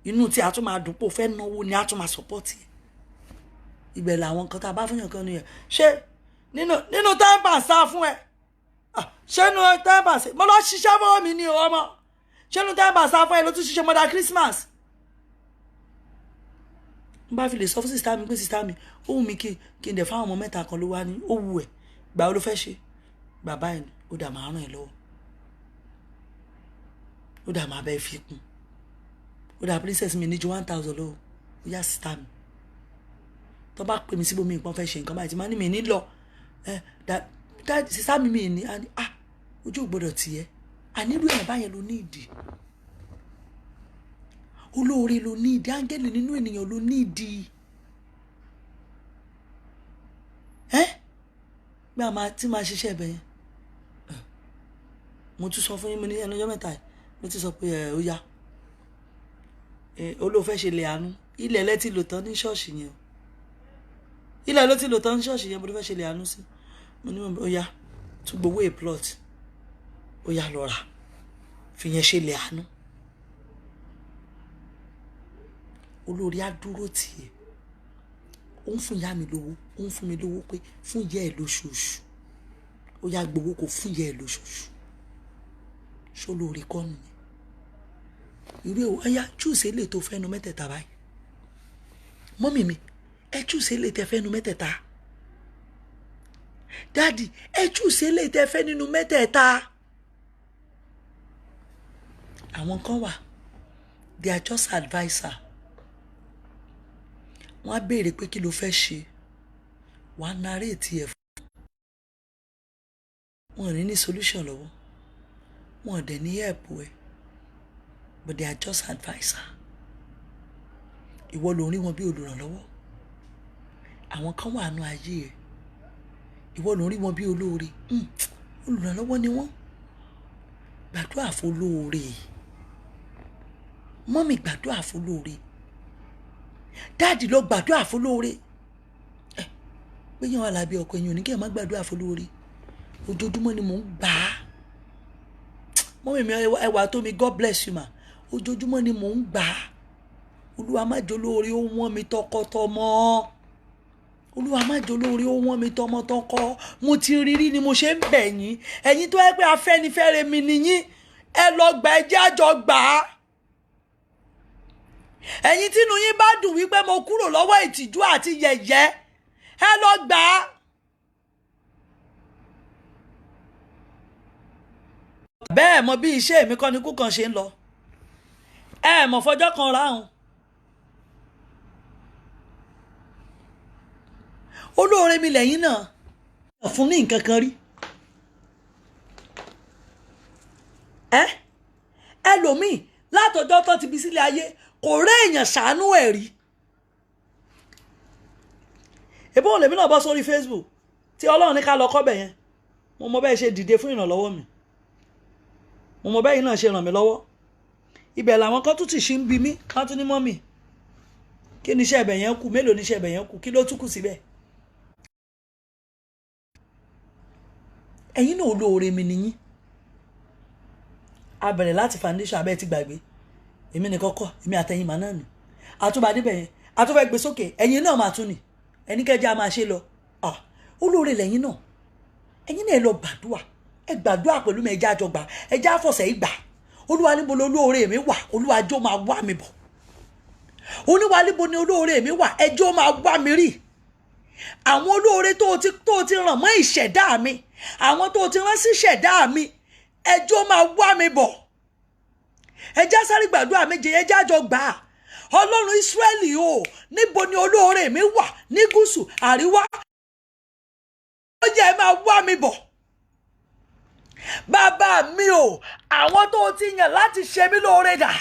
A: Inú tí a tún máa dùn pé o fẹ́ náwó ni a tún máa support ẹ̀. Ibẹ̀ làwọn kan tá a bá fún yàn kan nìyẹn. Ṣé nínú tẹ́ǹpà sá fún ẹ? Ṣé nínú tẹ́ǹpà sá? Mo lọ ṣiṣẹ́ fún mi ní ọmọ. Ṣé nínú tẹ́ǹpà sá fún ẹ ló tún ṣiṣẹ́ mọ́dà Christmas? N bá fi lè sọ fún sister mi pé sister mi ó wù mí kí n dẹ̀ fáwọn ọmọ mẹ́ta kan ló wá ní ó wù ẹ̀. Gbà ó ló fẹ́ ṣe. Bàbá ẹ̀ ó dà máa ràn ẹ́ lọ́wọ́. Ó dà máa bẹ́ẹ̀ fi kún. Ó dà princess mi ní ju 1,000 lọ́wọ́. Ó yá sister mi. Tó bá pè mí síbò mi nǹkan fẹ́ ṣe nǹkan báyìí tí máa ní mi ní lọ. Sister mi ní ojú ò gbọdọ̀ tiẹ̀. Ànílò ẹ̀ báyẹn ló ní ìdí. Olóore ló ní ìdí. Áńgẹ́lì nínú ènìyàn ló ní ìdí. Gbà máa tí máa ṣiṣẹ́ ibẹ̀ yẹn. Mo tún sọ fún yín mo ní ẹnu ọjọ́ mẹ́ta yìí. Mo ti sọ pé ó yá. Olóòfẹ́ ṣe lè àánú. Ilẹ̀ lẹ́ ti lò tán ní ṣọ́ọ̀ṣì yẹn. Ilẹ̀ ló ti lò tán ní ṣọ́ọ̀ṣì yẹn. Mo fẹ́ ṣe lè àánú sí. Mo ní ó yá. Tún gbowó a plot. Ó yá lọ rà. Fi yẹn ṣe lè àánú. Olórí á dúró tì í. Ó ń fún ìyá mi lówó. Ó ń fún mi lówó pé fún ìyá ẹ̀ lóṣooṣù. Ó yá gbowó kò fún ìyá ẹ̀ lóṣooṣù. Ṣó lórí kọ́ nìyẹn. Irú èwo ẹ̀yà chúùsì lè tó fẹ́nu mẹ́tẹ̀ẹ̀ta báyìí. Mọ́mì mi ẹ chúùsì lè tẹ fẹ́nu mẹ́tẹ̀ẹ̀ta. Dáàdì ẹ chúùsì lè tẹ fẹ́ nínú mẹ́tẹ̀ẹ̀ta. Àwọn kan wà they are just adviser. Wọ́n á béèrè pé kí ló fẹ́ ṣe. Wọ́n á narrate ẹ̀ fún. Wọ́n ní solution lọ́wọ́. Wọ́n dẹ̀ ní help ẹ. But they are just adviser. Ìwọ ló rí wọn bí olùrànlọ́wọ́. Àwọn kan wà nínú ayé ẹ̀. Ìwọ ló rí wọn bí olóore. Olùrànlọ́wọ́ ni wọ́n. Gbàdúrà fún olóore. Mọ́mì gbàdúrà fún olóore. Dáàdì lọ gbàdúrà fún olóore. Pé yàn wà lábẹ́ ọkọ ẹ̀yìn òní kí ẹ má gbàdúrà fún olóore. Ojoojúmọ́ ni mò ń gbà á. Mọ́mì mi ẹwà tó mi God bless you ma. Ojoojúmọ́ ni mò ń gbà á. Olúwa má jẹ́ olóore ó wọ́n mi tọkọtọmọ. Olúwa má jẹ́ olóore ó wọ́n mi tọmọtọkọ. Mo ti rírí ni mo ṣe ń bẹ̀ yín. Ẹ̀yin tó yẹ pé Afẹ́nifẹ́re mi nìyín. Ẹ lọ gbà ẹ jẹ́ àjọ gbà á. Ẹ̀yin tínú yín bá dùn wípé mo kúrò lọ́wọ́ ìtìjú àti yẹ̀yẹ́. Ẹ lọ gbà á. Bẹ́ẹ̀ mọ bí iṣẹ́ mi kọ́ ni kú kan ṣe ń lọ. Ẹ mọ̀ fọjọ́ kan ráhùn. Olóore mi lẹ́yìn náà. Fún ní nǹkan kan rí. Ẹlòmíì látọjọ́ tó ti bí sílé ayé kò rí èèyàn ṣàánú ẹ̀ rí. Ebó olè mi náà bọ́ sórí Facebook tí Ọlọ́run ní ká lọ kọ́bẹ̀ yẹn. Mo mọ bẹ́ẹ̀ ṣe dìde fún ìrànlọ́wọ́ mi. Mo mọ bẹ́ẹ̀ yìí náà ṣe ràn mí lọ́wọ́. Ibẹ̀ làwọn kan tún ti ṣí ń bi mí. Wọ́n tún ní mọ́mì. Kí ni iṣẹ́ ibẹ̀ yẹn kù? Mélòó ni iṣẹ́ ibẹ̀ yẹn kù? Kí ló tún kù síbẹ̀? Ẹ̀yin náà olóore mi nìyín. a bẹ̀rẹ̀ láti foundation abẹ́ ti gbàgbé èmi nìkan kọ́ èmi àtẹ̀yìn màá náà ni àtúbà níbẹ̀ yẹn àtúbà gbé sókè ẹ̀yin náà máa tún ni ẹni kẹjá máa ṣe lọ olóore lẹ́yìn náà ẹ̀yin náà lọ gbàdúrà ẹ gbàdúrà pẹ̀lú mi ẹjá àjọgbà ẹjá àfọ̀sẹ̀ ìgbà olúwa níbo ni olóore mi wà olúwa jọ̀ọ́ máa wá mi bọ̀ olúwa níbo ni olóore mi wà ẹjọ́ máa wá mi rí àwọn olóore tó ti ràn mọ́ ìṣẹ̀dá mi àwọn tó ti rán sí ìṣẹ̀dá mi ẹjọ́ máa wá mi bọ̀ ẹjá sáré gbàdúrà méje ẹjá àjọgbà ọlọ́run Ísírẹ́lì o níbo ni olóore mi wà ní gúúsù àríwá ó jẹ́ máa wá mi bọ̀ bàbá mi o àwọn tó ti yàn láti ṣe mí lóore dà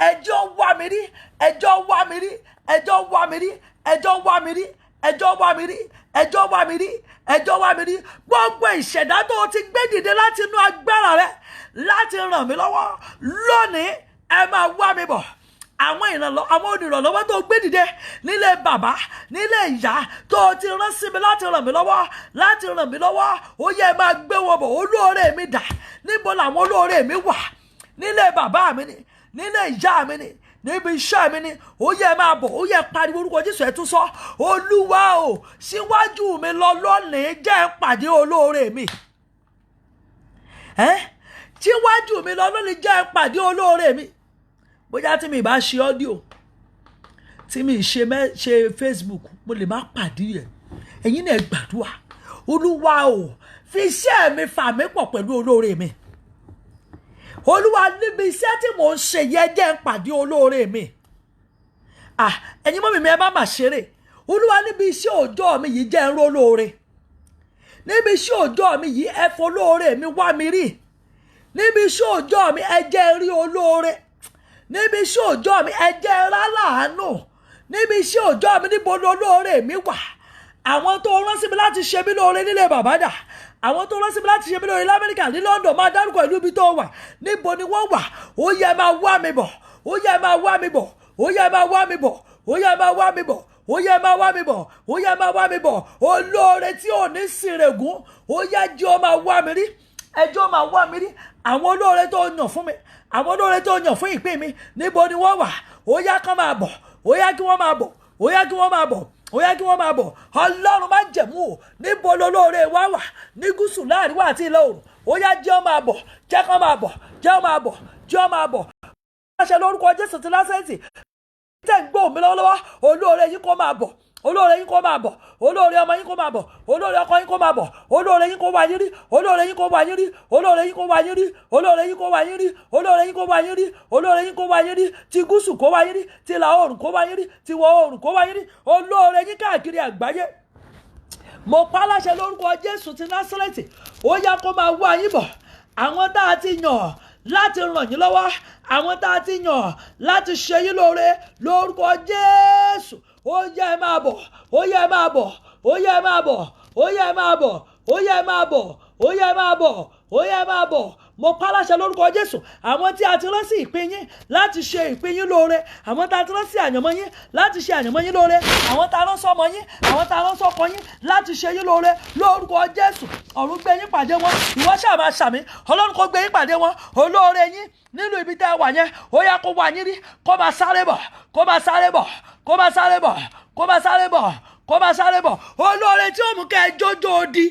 A: ẹjọ́ wá mi rí ẹjọ́ wá mi rí ẹjọ́ wá mi rí ẹjọ́ wá mi rí ẹjọ́ wá mi rí ẹjọ́ wá mi rí ẹjọ́ wá mi rí gbogbo ìṣẹ̀dá tó ti gbé dìde láti inú agbára rẹ láti ràn mí lọ́wọ́ lónìí ẹ máa wá mi bọ̀ àwọn olùrànlọ́wọ́ tó gbé dìde nílé bàbá nílé ìyá tó ti rán sí mi láti ràn mí lọ́wọ́ ó yẹ máa gbé wọn bọ̀ olóore mi dà níbo làwọn olóore mi wà nílé bàbá mi ni nílé ìyá mi ni níbi iṣẹ́ mi ni ó yẹ máa bọ̀ ó yẹ pariwo orúkọ Jésù ẹ̀ tún sọ olúwa o síwájú mi lọ lónìí jẹ́ pàdé olóore mi síwájú mi lọ lónìí jẹ́ pàdé olóore mi bóyá tí mi bá ṣe ọ́díò tí mi ṣe Facebook mo lè má pàdé ẹ̀ ẹ̀yin náà gbàdúrà olúwa o fi iṣẹ́ mi fà mí pọ̀ pẹ̀lú olóore mi olúwa níbi iṣẹ́ tí mò ń ṣe yẹ jẹ́ ń pàdé olóore mi ẹ̀yin mọ́ mi ẹ má mà ṣeré olúwa níbi iṣẹ́ òòjọ́ mi yìí jẹ́ ń ró lóore níbi iṣẹ́ òòjọ́ mi yìí ẹ fọ olóore mi wá mi rí níbi iṣẹ́ òòjọ́ mi ẹ jẹ́ rí olóore níbi iṣẹ́ òòjọ́ mi ẹ jẹ́ ráláàánú níbi iṣẹ́ òòjọ́ mi níbo ni olóore mi wà àwọn tó rán sí mi láti ṣe mí lóore nílé bàbá dà àwọn tó rán sí mi láti ṣe mí lóore lamẹ́ríkà ní London máa dárúkọ ìlú ibi tó wà níbo ni wọ́n wà ó yẹ máa wá mi bọ̀ ó yẹ máa wá mi bọ̀ ó yẹ máa wá mi bọ̀ ó yẹ máa wá mi bọ̀ ó yẹ máa wá mi bọ̀ ó yẹ máa wá mi bọ̀ olóore tí ò ní sìrègùn ó yẹ jẹ́ ó máa wá mi rí ẹjọ́ máa wá mi rí àwọn olóore tó yàn fún mi àwọn olóore tó yàn fún ìpín mi níbo ni wọ́n wà ó yá kán máa bọ̀ ó yá kí wọ́n máa bọ̀ ó yá kí wọ́n máa bọ̀ ó yá kí wọ́n máa bọ̀ ọlọ́run má jẹ̀mú o níbo lolóore wá wà ní gúúsù láàríwá àti ìlà oòrùn ó yá jẹ́ ó máa bọ̀ jẹ́ kán máa bọ̀ jẹ́ ó máa bọ̀ jẹ́ ó máa bọ̀ láṣẹ lórúkọ Jésù ti Násárẹ́tì tẹ̀ ń gbóhùn mi lọ́wọ́lọ́wọ́ olóore yín kó máa bọ̀ olóore yín kó máa bọ̀ olóore ọmọ yín kó máa bọ̀ olóore ọkọ yín kó máa bọ̀ olóore yín kó wá yín rí olóore yín kó wá yín rí olóore yín kó wá yín rí olóore yín kó wá yín rí olóore yín kó wá yín rí olóore yín kó wá yín rí ti gúúsù kó wá yín rí ti ìlà oòrùn kó wá yín rí ti ìwọ̀ oòrùn kó wá yín rí olóore yín káàkiri àgbáyé mo pa láṣẹ lórúkọ Jésù ti Násárẹ́tì ó yá kó máa wá yín bọ̀ àwọn tá a ti yàn láti ràn yín lọ́wọ́ àwọn tá a ti yàn láti ṣe yín lóore lórúkọ Jésù ó yẹ máa bọ̀ ó yẹ máa bọ̀ ó yẹ máa bọ̀ ó yẹ máa bọ̀ ó yẹ máa bọ̀ ó yẹ máa bọ̀ ó yẹ máa bọ̀ mo pa láṣẹ lórúkọ Jésù àwọn tí a ti rán sí ìpín yín láti ṣe ìpín yín lóore àwọn tá a ti rán sí àyànmọ́ yín láti ṣe àyànmọ́ yín lóore àwọn tá a rán sọ́mọ yín àwọn tá a rán sọ́kọ yín láti ṣe yín lóore lórúkọ Jésù ọ̀run gbé yín pàdé wọn ìwọ ṣáà máa ṣàmì Ọlọ́run kó gbé yín pàdé wọn olóore yín nínú ibi tẹ́ wà yẹn ó yá kó wá yín rí kó máa sáré bọ̀ kó máa sáré bọ̀ kó máa sáré bọ̀ kó máa sáré bọ̀ kó máa sáré bọ̀ olóore tí ó mú kẹ́ ẹ jójó odi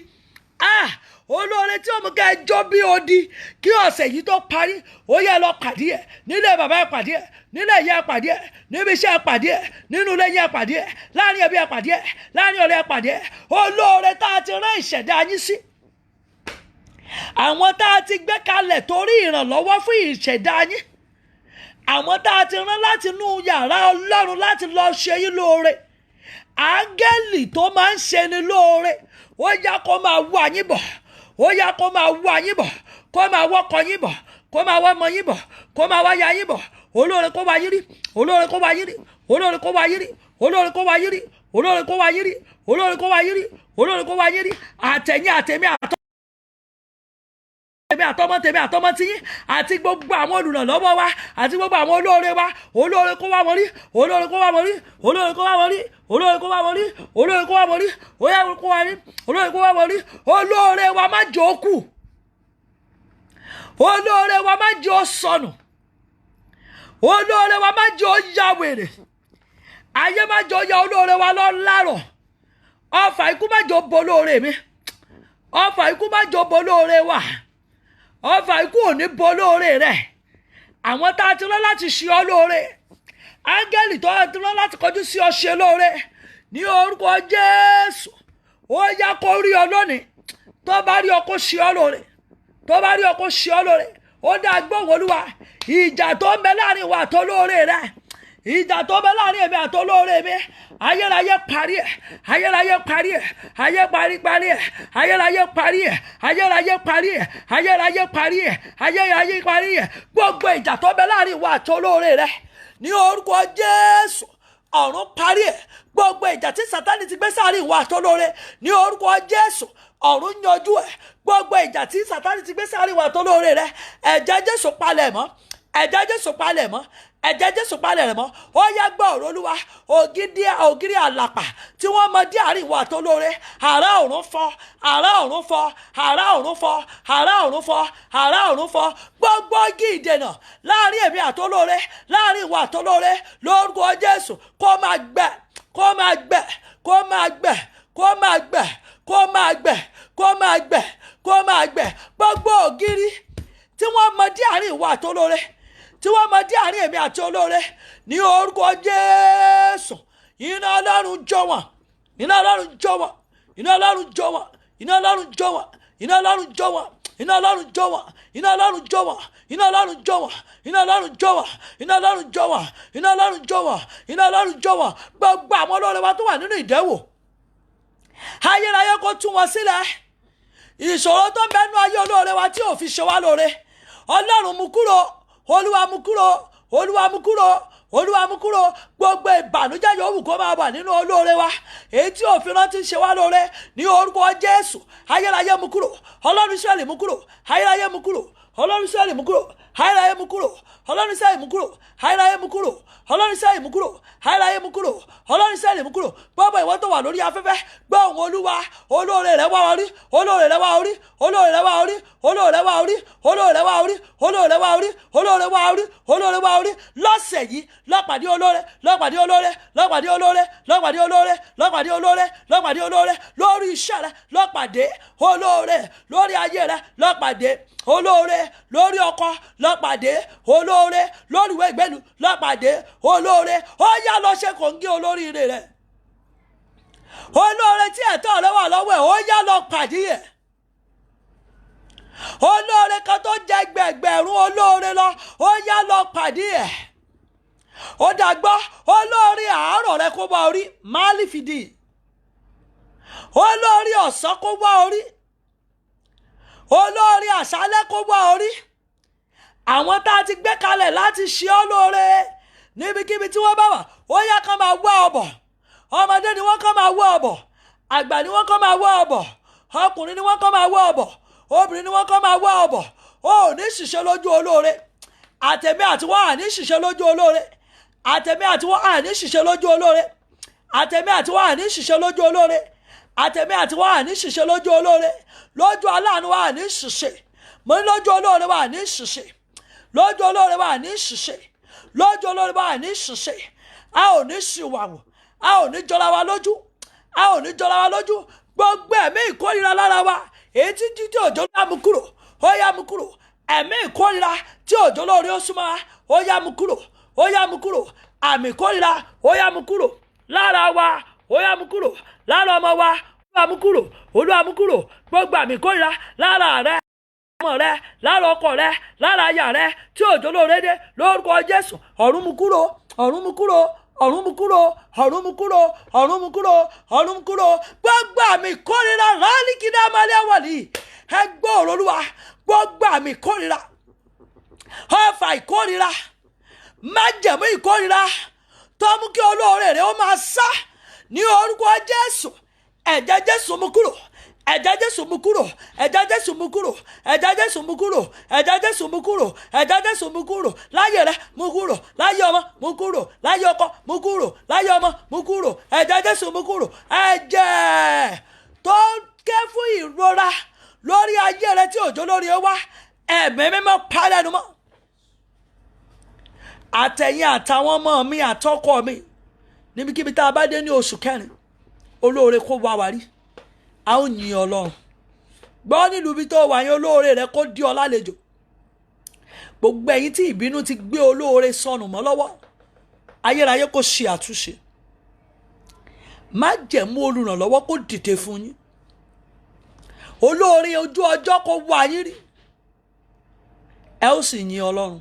A: olóore tí ó mú kẹ́ ẹ jó bí odi kí ọ̀sẹ̀ yìí tó parí ó yẹ lọ pàdé ẹ̀ nílé bàbá ẹ̀ pàdé ẹ̀ nílé ìyá ẹ̀ pàdé ẹ̀ níbi iṣẹ́ ẹ̀ pàdé ẹ̀ nínú ilé yẹn ẹ̀ pàdé ẹ̀ láàrin ẹbí ẹ̀ pàdé ẹ̀ láàrin ọ̀rẹ́ ẹ̀ pàdé ẹ̀ olóore tá a ti rán ìṣẹ̀dá yín sí àwọn tá a ti gbé kalẹ̀ torí ìrànlọ́wọ́ fún ìṣẹ̀dá yín àwọn tá a ti rán láti inú yàrá Ọlọ́run láti lọ ṣe yín lóore áńgẹ́lì tó máa ń ṣe ni lóore ó yá kó máa wá yín bọ̀ ó yá kó máa wá yín bọ̀ kó máa wọ́kọ yín bọ̀ kó máa wá ọmọ yín bọ̀ kó máa wá ya yín bọ̀ olóore kó wá yín rí olóore kó wá yín rí olóore kó wá yín rí olóore kó wá yín rí olóore kó wá yín rí olóore kó wá yín rí olóore kó wá yín rí àtẹ̀yìn àtẹ̀mí àtọmọ tèmi àtọmọ tiyín àti gbogbo àwọn olùrànlọ́wọ́ wa àti gbogbo àwọn olóore wa olóore kó wá wọn rí olóore kó wá wọn rí olóore kó wá wọn rí olóore kó wá wọn rí olóore kó wá wọn rí olóore kó wá rí olóore kó wá wọn rí olóore wa má jókù olóore wa má jẹ́ ó sọnù, olóore wa má jẹ́ ó ya wèrè, ayé má jẹ́ ó ya olóore wa lọ lárọ̀, ọfà ikú má jẹ́ ó bo olóore mi, ọfà ikú má jẹ́ ó bo olóore wa, ọfà ikú ò ní bo olóore rẹ̀. Àwọn tá a ti rán láti ṣe ọ́ lóore, áńgẹ́lì tó ti rán láti kọjú sí ọ ṣe lóore, ní orúkọ Jésù ó yá kó rí ọ lónìí. Tó bá rí ọ kó ṣe ọ lóore, tó bá rí ọ kó ṣe ọ lóore. Ó dá gbóhùn Olúwa, ìjà tó ń bẹ láàrin wa àtolóore rẹ, ìjà tó ń bẹ láàrin èmi àtolóore mi, ayérayé parí ẹ̀, ayérayé parí ẹ̀, ayé parí ẹ̀, ayérayé parí ẹ̀, ayérayé parí ẹ̀, ayérayé parí ẹ̀, ayérayé parí ẹ̀. Gbogbo ìjà tó ń bẹ láàrin wa àtolóore rẹ, ní orúkọ Jésù ọ̀run parí ẹ̀. Gbogbo ìjà tí Sátánì ti gbé sáàrin wa àtolóore, ní orúkọ Jésù ọ̀run yanjú ẹ̀. Gbogbo ìjà tí Sátánì ti gbé sáàrin wa àtolóore rẹ, ẹ̀jẹ̀ Jésù palẹ̀ mọ́, ẹ̀jẹ̀ Jésù palẹ̀ mọ́, ẹ̀jẹ̀ Jésù palẹ̀ rẹ̀ mọ́. Ó yá gbọ́ ọ̀rọ̀ Olúwa, ògiri àlàpà tí wọ́n mọ dí àárín wa àtolóore, àrá ọ̀run fọ́, àrá ọ̀run fọ́, àrá ọ̀run fọ́, àrá ọ̀run fọ́, àrá ọ̀run fọ́. Gbogbo igi ìdènà láàrin èmi àtolóore, láàrin ìwà àtolóore, lórúkọ Jésù kó máa gbẹ, kó máa gbẹ, kó máa gbẹ, kó máa gbẹ, kó máa gbẹ, kó máa gbẹ, kó máa gbẹ. Gbogbo ògiri tí wọ́n mọ dí àárín ìwà àtolóore, tí wọ́n mọ dí àárín èmi àti olóore, ní orúkọ Jésù iná Ọlọ́run jó wọn, iná Ọlọ́run jó wọn, iná Ọlọ́run jó wọn, iná Ọlọ́run jó wọn, iná Ọlọ́run jó wọn, iná Ọlọ́run jó wọn, iná Ọlọ́run jó wọn, iná Ọlọ́run jó wọn, iná Ọlọ́run jó wọn, iná Ọlọ́run jó wọn, iná Ọlọ́run jó wọn, iná Ọlọ́run jó wọn. Gbogbo àwọn olóore wa tó wà nínú ìdẹ́wò, ayérayé kó tú wọn sílẹ̀. Ìṣòro tó ń bẹnu ayé olóore wa tí ò fi ṣe wá lóore, Ọlọ́run mú kúrò, Olúwa mú kúrò, Olúwa mú kúrò, Olúwa mú kúrò. Gbogbo ìbànújẹ́ yòówù kó máa wà nínú olóore wa, èyí tí òfin rántí ṣe wá lóore, ní orúkọ Jésù ayérayé mú kúrò, Ọlọ́run Ísírẹ́lì mú kúrò, ayérayé mú kúrò, Ọlọ́run Ísírẹ́lì mú kúrò, ayérayé mú kúrò, Ọlọ́run Ísírẹ́lì mú kúrò, ayérayé mú kúrò, Ọlọ́run Ísírẹ́lì mú kúrò, ayérayé mú kúrò, Ọlọ́run Ísírẹ́lì mú kúrò. Gbogbo ìwọ tó wà lórí afẹ́fẹ́, gbọ́ ohùn Olúwa, olóore rẹ wá orí, olóore rẹ wá orí, olóore rẹ wá orí, olóore rẹ wá orí, olóore rẹ wá orí, olóore rẹ wá orí, olóore wá orí, olóore wá orí. Lọ́sẹ̀ yìí lọ́pàdé olóore, lọ́pàdé olóore, lọ́pàdé olóore, lọ́pàdé olóore, lọ́pàdé olóore, lọ́pàdé olóore. Lórí iṣẹ́ rẹ lọ́pàdé olóore, lórí ayé rẹ lọ́pàdé olóore, lórí ọkọ lọ́pàdé olóore, lórí ìwé ìgbélu lọ́pàdé olóore. Ó yá lọ ṣe kòńgẹ́ olóríire rẹ, olóore tí ẹ̀tọ́ rẹ wà lọ́wọ́ ẹ̀, ó yá lọ pàdé ẹ̀. Olóore kan tó jẹ gbẹ̀gbẹ̀rún olóore lọ, ó yá lọ pàdé ẹ̀. Ó dàgbọ́ olóore àárọ̀ rẹ kó wá orí, máàlì fìdí, olóore ọ̀sán kó wá orí, olóore àṣálẹ́ kó wá orí. Àwọn tá a ti gbé kalẹ̀ láti ṣe ọ́ lóore níbikíbi tí wọ́n bá wà, ó yá kán máa wá ọ bọ̀. Ọmọdé ni wọ́n kán máa wá ọ bọ̀, àgbà ni wọ́n kán máa wá ọ bọ̀, ọkùnrin ni wọ́n kán máa wá ọ bọ̀, obìnrin ni wọ́n kán máa wá ọ bọ̀. Ó ní ṣìṣe lójú olóore, àtẹ̀mí àti wọ́n à ní ṣìṣe lójú olóore, àtẹ̀mí àti wọ́n à ní ṣìṣe lójú olóore, àtẹ̀mí àti wọ́n à ní ṣìṣe lójú olóore, àtẹ̀mí àti wọ́n à ní ṣìṣe lójú olóore. Lójú aláàánú wa à ní ṣìṣe, mo ní lójú olóore wa à ní ṣìṣe, lójú olóore wa à ní ṣìṣe, lójú olóore wa à ní ṣìṣe. A ò ní ṣìwàwù, a ò ní jọra wa lójú, a ò ní jọra wa lójú. Gbogbo ẹ̀mí ìkórira lára wa, èyí tí òjò náà mú kúrò, ó yá mú kúrò. Ẹ̀mí ìkórira tí òjò lórí ó súnmọ́ wa, ó yá mú kúrò, ó yá mú kúrò. Àmì ìkórira ó yá mú kúrò lára wa, ó yá mú kúrò lára ọmọ wa, Olúwa mú kúrò, Olúwa mú kúrò. Gbogbo àmì ìkórira lára rẹ, ọmọ rẹ, lára ọkọ rẹ, lára aya rẹ tí òjò lóore dé, lórúkọ Jésù ọ̀run mú kúrò, ọ̀run mú kúrò, ọ̀run mú kúrò, ọ̀run mú kúrò, ọ̀run mú kúrò, ọ̀run mú kúrò. Gbogbo àmì ìkórira rálí kí dá máa lé wọ̀lì, ẹ gbọ́ ọ̀rọ̀ Olúwa. Gbogbo àmì ìkórira, ọfà ìkórira, májẹ̀mú ìkórira tó mú kí olóore rẹ ó máa sá, ní orúkọ Jésù, ẹ̀jẹ̀ Jésù mú kúrò, ẹ̀jẹ̀ Jésù mú kúrò, ẹ̀jẹ̀ Jésù mú kúrò, ẹ̀jẹ̀ Jésù mú kúrò, ẹ̀jẹ̀ Jésù mú kúrò, ẹ̀jẹ̀ Jésù mú kúrò. Láyé rẹ mú kúrò, láyé ọmọ mú kúrò, láyé ọkọ mú kúrò, láyé ọmọ mú kúrò, ẹ̀jẹ̀ Jésù mú kúrò. Ẹ̀jẹ̀ tó ké fún ìrora lórí ayé rẹ tí òjò lórí ó wá, ẹ̀mí mímọ́ pálẹ̀nu mọ́. Àtẹ̀yìn àtàwọn ọmọ mi àtọkọ mi níbikíbi tá a bá dé ní oṣù kẹrin, olóore kó wá wa rí, a ó yin Ọlọ́run. Gbọ́ nílùú bí tó wà yẹn, olóore rẹ kó dí ọ lálejò. Gbogbo ẹ̀yin tí ìbínú ti gbé olóore sọnù mọ́ lọ́wọ́, ayérayé kó ṣe àtúnṣe. Má jẹ̀mú olùrànlọ́wọ́ kó dìde fún yín. Olóore ojú ọjọ́ kó wá yín rí, ẹ ó sì yin Ọlọ́run.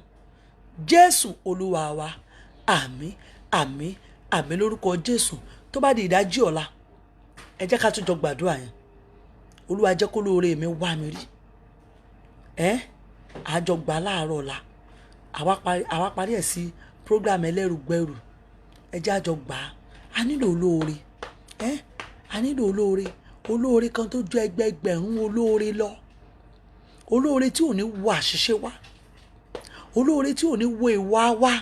A: Jésù Olúwa wa, àmín àmín àmín lórúkọ Jésù. Tó bá di ìdájí ọ̀la, ẹ jẹ́ ká tún jọ gbàdúrà yẹn. Olúwa jẹ́ kó lóore mi wá mi rí. Àjọ gbà láàárọ̀ ọ̀la, àwa parí ẹ̀ sí program ẹlẹ́rùgbẹ́rù. Ẹ jẹ́ àjọ gbà á. A nílò olóore. A nílò olóore. Olóore kan tó ju ẹgbẹgbẹ̀rún olóore lọ. Olóore tí ò ní wo àṣìṣe wa. Olóore tí ò ní wo ìwà wa.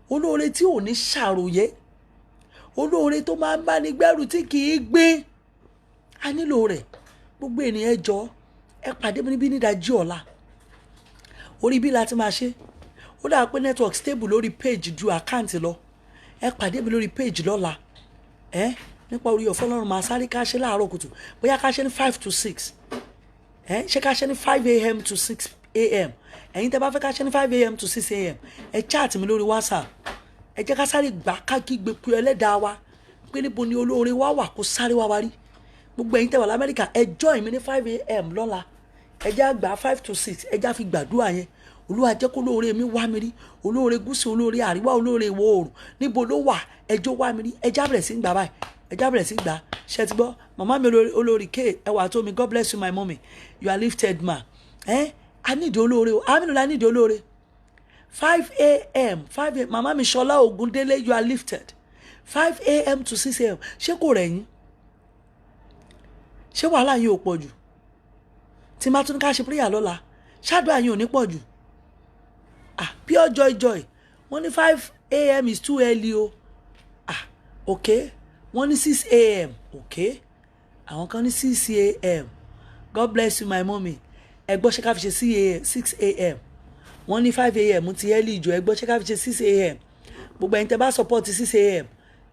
A: Olóore tí ò ní ṣàròyé. Olóore tó máa ń bá ní gbẹ́rù tí kì í gbé. A nílò rẹ̀. Gbogbo ènìyàn ẹ jọ̀ọ́, ẹ pàdé mi níbí nídàjí ọ̀la. Orí bí la ti máa ṣe. Ó dà pé network stable lórí page ju àkáǹtì lọ. Ẹ pàdé mi lórí page lọ́la. Nípa orí ọ̀fẹ́ Ọlọ́run máa sáré ká ṣe láàárọ̀ kùtù. Bóyá ká ṣe ní 5 to 6. Ṣé ká ṣe ní 5 a.m. to 6 a.m. Ẹ̀yin tẹ́ bá fẹ́ ká ṣe ní 5 a.m. to 6 a.m. ẹ chat mi lórí WhatsApp. Ẹ jẹ́ ká sáré gbà ká kígbe pé ẹlẹ́dàá wa pé níbo ni olóore wa wà kó sáré wá wa rí. Gbogbo ẹ̀yin tẹ́ wà l'Amẹ́ríkà, ẹ join mi ní 5 a.m. lọ́la. Ẹ jẹ́ àgbà 5 to 6. Ẹ jẹ́ àfi gbàdúrà yẹn. Olúwa jẹ́ kó olóore mi wá mi rí. Olóore gúúsù, olóore àríwá, olóore ìwọ̀ oòrùn. Níbo ló wà? Ẹ jọ̀ọ́ wá mi rí. Ẹ já bẹ̀rẹ̀ sí gbà báyìí. Ẹ já bẹ̀rẹ̀ sí gbà. Ṣé ti gbọ́? Màmá mi olórí K, ẹ wà tó mi. God bless you my mommy. You are lifted ma. I need olóore o. Àmì lọ́la need olóore. 5 a.m. Màmá mi Ṣọlá Ògúndélé, you are lifted. 5 a.m. to 6 a.m. Ṣé kò rẹ̀ yín? Ṣé wàhálà yín ò pọ̀ jù? Tí máa tún ká ṣe prayer lọ́la, ṣáàdúrà yín ò ní pọ̀ jù. Pure joy. Wọ́n ní 5 a.m. is too early o. Okay. Wọ́n ní 6 a.m. Okay. Àwọn kan ní 6 a.m. God bless you my mommy. Ẹ gbọ́ ṣé ká fi ṣe 6 a.m. Wọ́n ní 5 a.m. ti early jù. Ẹ gbọ́ ṣé ká fi ṣe 6 a.m. Gbogbo ẹ̀yin tẹ́ bá support 6 a.m.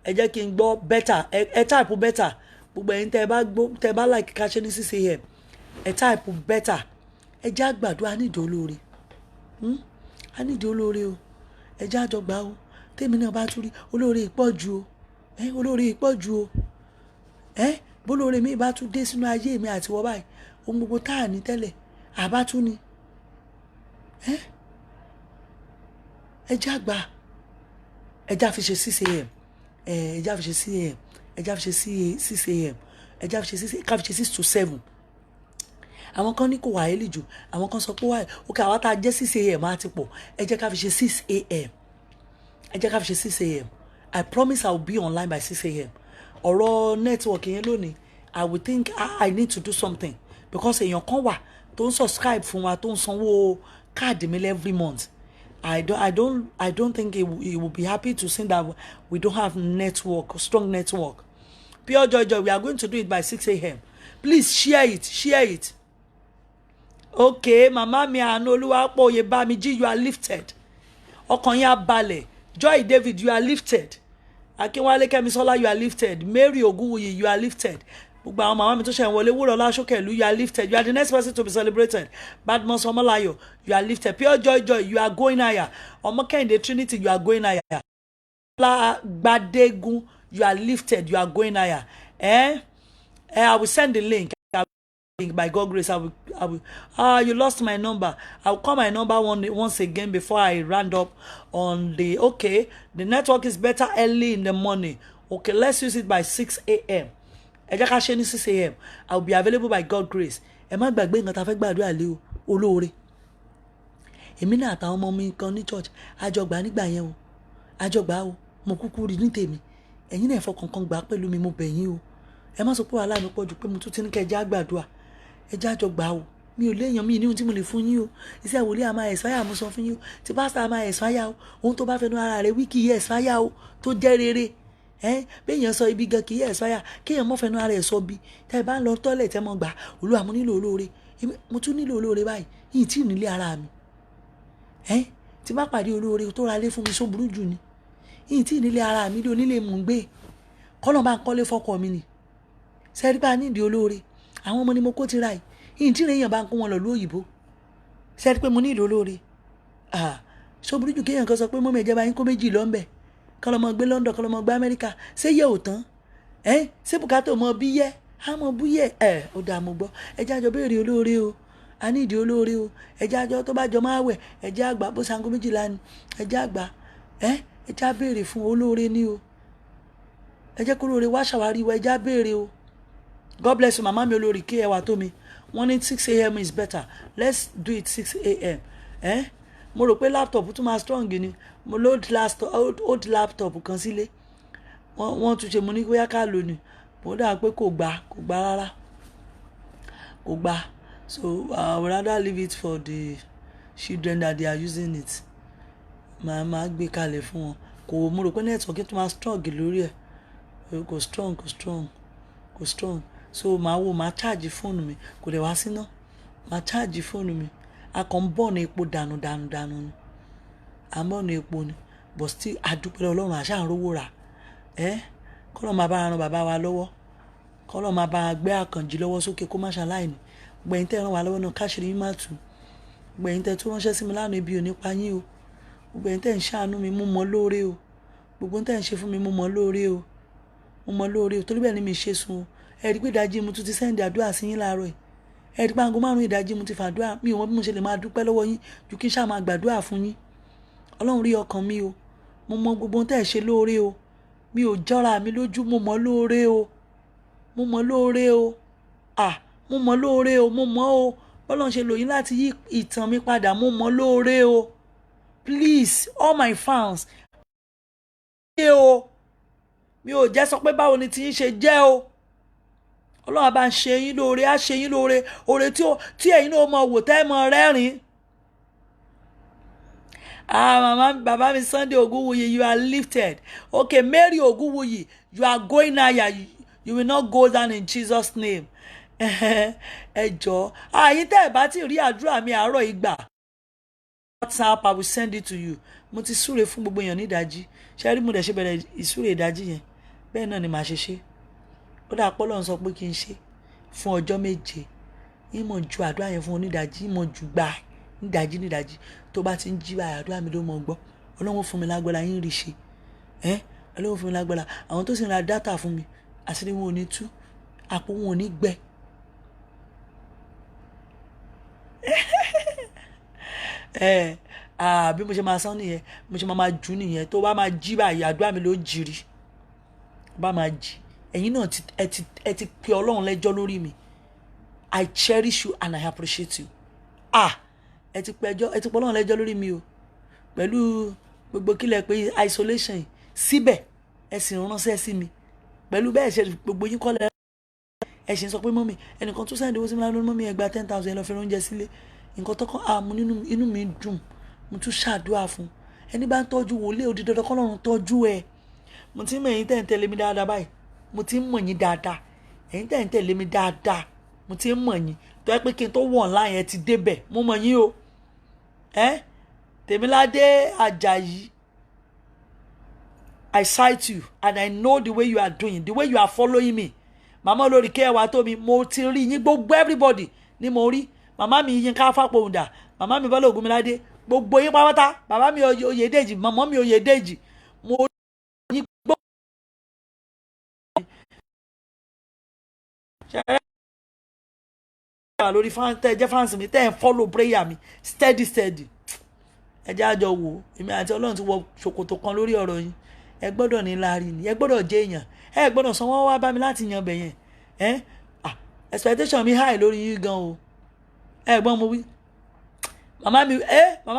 A: ẹ jẹ́ kí n gbọ́ better. Ẹ type better. Gbogbo ẹ̀yin tẹ́ bá like ká ṣe ní 6 a.m. ẹ type better. Ẹ jẹ́ àgbàdo a nídìí olóore. A nídìí olóore o. Ẹ jẹ́ àjọ gbà o. Tèmi náà bá tún rí olóore ìpọ̀jù o. Olóore ìpọ̀jù o. Bólóore mi bá tún dé sínú ayé mi àti wọ́ báyìí, ohun gbogbo tá à ní tẹ́lẹ̀ àbá tún ni. Ẹ jẹ́ àgbà. Ẹ jẹ́ àfi ṣe 6 a.m. Ẹ jẹ́ àfi ṣe 6 a.m. Ẹ jẹ́ àfi ṣe 6 a.m. Ẹ jẹ́ àfi ṣe 6 to 7. Àwọn kan ní kò wá early jù. Àwọn kan sọ pé wá okay àwa tá jẹ́ 6 a.m. á ti pọ̀. Ẹ jẹ́ ká fi ṣe 6 a.m. Ẹ jẹ́ ká fi ṣe 6 a.m. I promise I will be online by 6 a.m. Ọ̀rọ̀ network yẹn lónìí, I will think I need to do something because èèyàn kan wà tó ń subscribe fún wa tó ń sanwó káàdì mi every month. I don't think he will be happy to see that we don't have strong network. Pure joy, we are going to do it by 6 a.m. Please share it. Okay, Mama mi Àánú Olúwapọ̀ Oyèbámijí, you are lifted. Ọkàn yín á balẹ̀. Joy David, you are lifted. Akínwálé Kẹ́misọ́lá, you are lifted. Mary Ogunwuyi, you are lifted. Gbogbo àwọn màmá mi tó ṣe ń wọlé Wúrọ̀lá Ṣókèlú, you are lifted. You are the next person to be celebrated. Badmus Ọmọláyọ̀, you are lifted. Pure joy, you are going higher. Ọmọkẹ́hìndé Trinity, you are going higher. Gbadegun, you are lifted. You are going higher. I will send the link. By God's grace, I will. You lost my number. I will call my number once again before I round up on the. Okay, the network is better early in the morning. Okay, let's use it by 6 a.m. Ẹ jẹ́ ká ṣe ní 6 a.m. I will be available by God's grace. Ẹ má gbàgbé nǹkan tá a fẹ́ gbàdúrà lé o, olóore. Èmi náà àtàwọn ọmọ mi kan ní church, àjọgbà nígbà yẹn o. Àjọgbà o, mo kúkú rí ní tèmi. Ẹ̀yin náà fọkàn kan gbà pẹ̀lú mi, mo bẹ̀ yín o. Ẹ má sọ pé wàhálà mi pọ̀ jù pé mo tún ti ní kẹ́ ẹ jẹ́ àgbàdua. Ẹ jẹ́ àjọgbà o. Mi ò léèyàn mi ní ohun tí mo lè fún yín o. Iṣẹ́ wòlíì a máa expire mo sọ fún yín o. Tí pásítọ̀ a máa expire o. Ohun tó bá fẹnu ara rẹ̀ wí kì í expire o. Tó jẹ́ rere. Béèyàn sọ ibi gan kì í expire. Kéèyàn mọ́ fẹnu ara ẹ̀ sọ bí. Tẹ́ ẹ bá ń lọ tọ́lẹ̀ tẹ́ mọ́ gbà. Olúwa mo nílò olóore.
B: mo tún nílò olóore báyìí yìí tí ì nílé ara mi tí bá pàdé olóore tó ra lé fún mi só burú jù ni yìí tí ì nílé ara mi lé onílé mò ń gbé kọ́nà bá ń kọ́lé fọ́kọ mi ni sẹ́rí bá nídìí olóore àwọn ọmọ ni mo kó ti ra yìí tí èèyàn bá ń kó wọn lọ lóyìnbó sẹ́rí pé mo nílò olóore só burú jù kéèyàn kan sọ pé mọ́mí ẹ̀jẹ̀ bá yín kó méjì lọ́nbẹ̀ kọ́ lọ́mọ gbé London kọ́ lọ́mọ gbé Amẹ́ríkà ṣé yẹ ò tán ṣé bùkátà mọ bí yẹ á mọ bú yẹ ó dáa mo gbọ́ ẹjẹ́ àjọ béèrè olóore o a ní ìdí olóore o ẹjẹ́ àjọ tó bá jọ máa wẹ̀ ẹjẹ́ àgbà bó sango méjìlá ni ẹjẹ́ àgbà ẹjẹ́ àbéèrè fún olóore ní o ẹjẹ́ kó olóore wá ṣàwárí wa ẹjẹ́ àbéèrè o. God bless you màmá mi olórí kí ẹ wà tó mi wọ́n ní 6 a.m. is better let's do it 6 a.m. mo rò pé laptop tún máa strong ni mo old laptop kan sílé wọ́n tún ṣe mo ní bóyá ká lò ní mo dà pé kò gbà rárá kò gbà so I would rather leave it for the children that they are using it màá gbé kalẹ̀ fún wọn kò mo rò pé network tó máa strong lórí ẹ̀ kò strong so màá charge fóònù mi kò dẹ̀ wá síná màá charge fóònù mi a kàn ń bọ̀ ní epo dànù ni à ń bọ̀ ní epo ni but still adúpẹ́ Ọlọ́run àṣà ń rówó rà kọ́lọ́ máa bá ran bàbá wa lọ́wọ́ kọ́lọ́ máa bá gbé Àkànjí lọ́wọ́ sókè kó má ṣaláìní gbẹ̀yìn tẹ́ ràn wá lọ́wọ́ náà káṣírí yín má tù gbẹ̀yìn tẹ́ tó ránṣẹ́ sí mi lánàá ibi ò ní pa yín o gbẹ̀yìn tẹ́ ń ṣàánú mi mú mọ́ lóore o gbogbo tẹ́ ń ṣe fún mi mú mọ́ lóore o torí bẹ́ẹ̀ ni mi ṣe sun o ẹ̀rí pé ìdájí mo tún ti sẹ́ndì àdúrà sí yín láàárọ̀ ẹ̀rí pé aago 5 ìdájí mo ti fàdúrà mi ò mọ bí mo ṣe lè máa dúpẹ́ lọ́wọ́ yín ju kí n ṣáà máa gbàdúrà fún yín Ọlọ́run rí ọkàn mi o mo mọ gbogbo tẹ́ ẹ̀ ṣe lóore o mi ò jọra mi lójú mo mọ lóore o mo mọ lóore o bọ́lọ́n ṣe lò yín láti yí ìtàn mi padà mo mọ lóore o please all my fans mi ò jẹ́ sọ pé báwo ni tí yín ṣe jẹ́ o Ọlọ́run bá ń ṣe yín lóore á ṣe yín lóore oore tí ẹ̀yin náà mọ wò tẹ́ mọ rẹ́rìn-ín. Bàbá mi Sunday Ogunwuyi, you are lifted. Okay, Mary Ogunwuyi, you are going higher. You will not go down in Jesus' name. Ẹ jọ̀ọ́, yín tẹ́ ẹ bá ti rí àdúrà mi àárọ̀ ìgbà. WhatsApp, I will send it to you. Mo ti súre fún gbogbo èèyàn ní ìdájí. Ṣé rí mo dẹ̀ ṣe bẹ̀rẹ̀ ìsúre ìdájí yẹn? Bẹ́ẹ̀ náà ni màá ṣe ṣe. Ó dà pé Ọlọ́run sọ pé kí n ṣe fún ọjọ́ 7. Ìmọ̀ ju àdúrà yẹn fún onídàájí, ìmọ̀ ju gbà nídàájí tó bá ti ń jí báyìí àdúrà mi ló mọ̀ gbọ́. Ọlọ́run fún mi lágbára yín rí ṣe. Ọlọ́run fún mi lágbára. Àwọn tó sì ń ra dátà fún mi àṣírí wọn ò ní tú, àpò wọn ò ní gbẹ. Bí mo ṣe máa sán nìyẹn, mo ṣe máa jù nìyẹn. Tó bá máa jí báyìí àdúrà mi ló jìrì. Bá máa jí. Ẹ̀yin náà ẹ ti pe Ọlọ́run lẹ́jọ́ lórí mi. I cherish you and I appreciate you. Ẹ ti pe Ọlọ́run lẹ́jọ́ lórí mi o. Pẹ̀lú gbogbo kílẹ̀ pé isolation síbẹ̀ ẹ sì ránṣẹ́ sí mi. Pẹ̀lú bẹ́ẹ̀ ṣe gbogbo yín kọ́lẹ̀ ẹ sì ń sọ pé mọ́mì ẹnìkan tó sẹ́ndì owó sí mi lánàá mọ́mì ẹ gba 10,000 ẹ lọ fi oúnjẹ sílé. Nǹkan tọ́kàn mo inú mi dùn mo tún ṣàdúrà fún ẹni bá ń tọ́jú wòlé òdi dandan kọ́lọ́run tọ́jú ẹ. Mo ti mọ̀ ẹ̀yin tẹ́ ń tẹ̀lé mi dáadáa báyìí mo ti ń mọ̀ yín dáadáa ẹ̀yin tẹ́ ń tẹ̀lé mi dáadáa mo ti ń mọ̀ yín tó yẹ pé kí n tó wọ̀ online ẹ ti débẹ̀ mo mọ̀ yín o. Tèmiládé Àjàyí, I sight you and I know the way you are doing, the way you are following me. Màmá olórí kí ẹ wá tó mi mo ti rí yín gbogbo everybody ni mo rí. Màmá mi Yínká Fápòhùndà, màmá mi Bọ́lá Ògúnmiládé, gbogbo yín pátápátá, bàbá mi Oyèdèjì, màmá mi Oyèdèjì, mo rí yín gbogbo. Lórí jẹ́ fans mi tẹ́ ẹ̀ follow prayer mi steady ẹ jẹ́ àjọ wò èmi àti Ọlọ́run ti wọ ṣòkòtò kan lórí ọ̀rọ̀ yín ẹ gbọ́dọ̀ ní láàrin ni ẹ gbọ́dọ̀ jẹ́ èèyàn ẹ gbọ́dọ̀ sanwó wá bá mi láti yan bẹ̀ yẹn expectation mi high lórí yín gan o ẹ gbọ́n mo wí màmá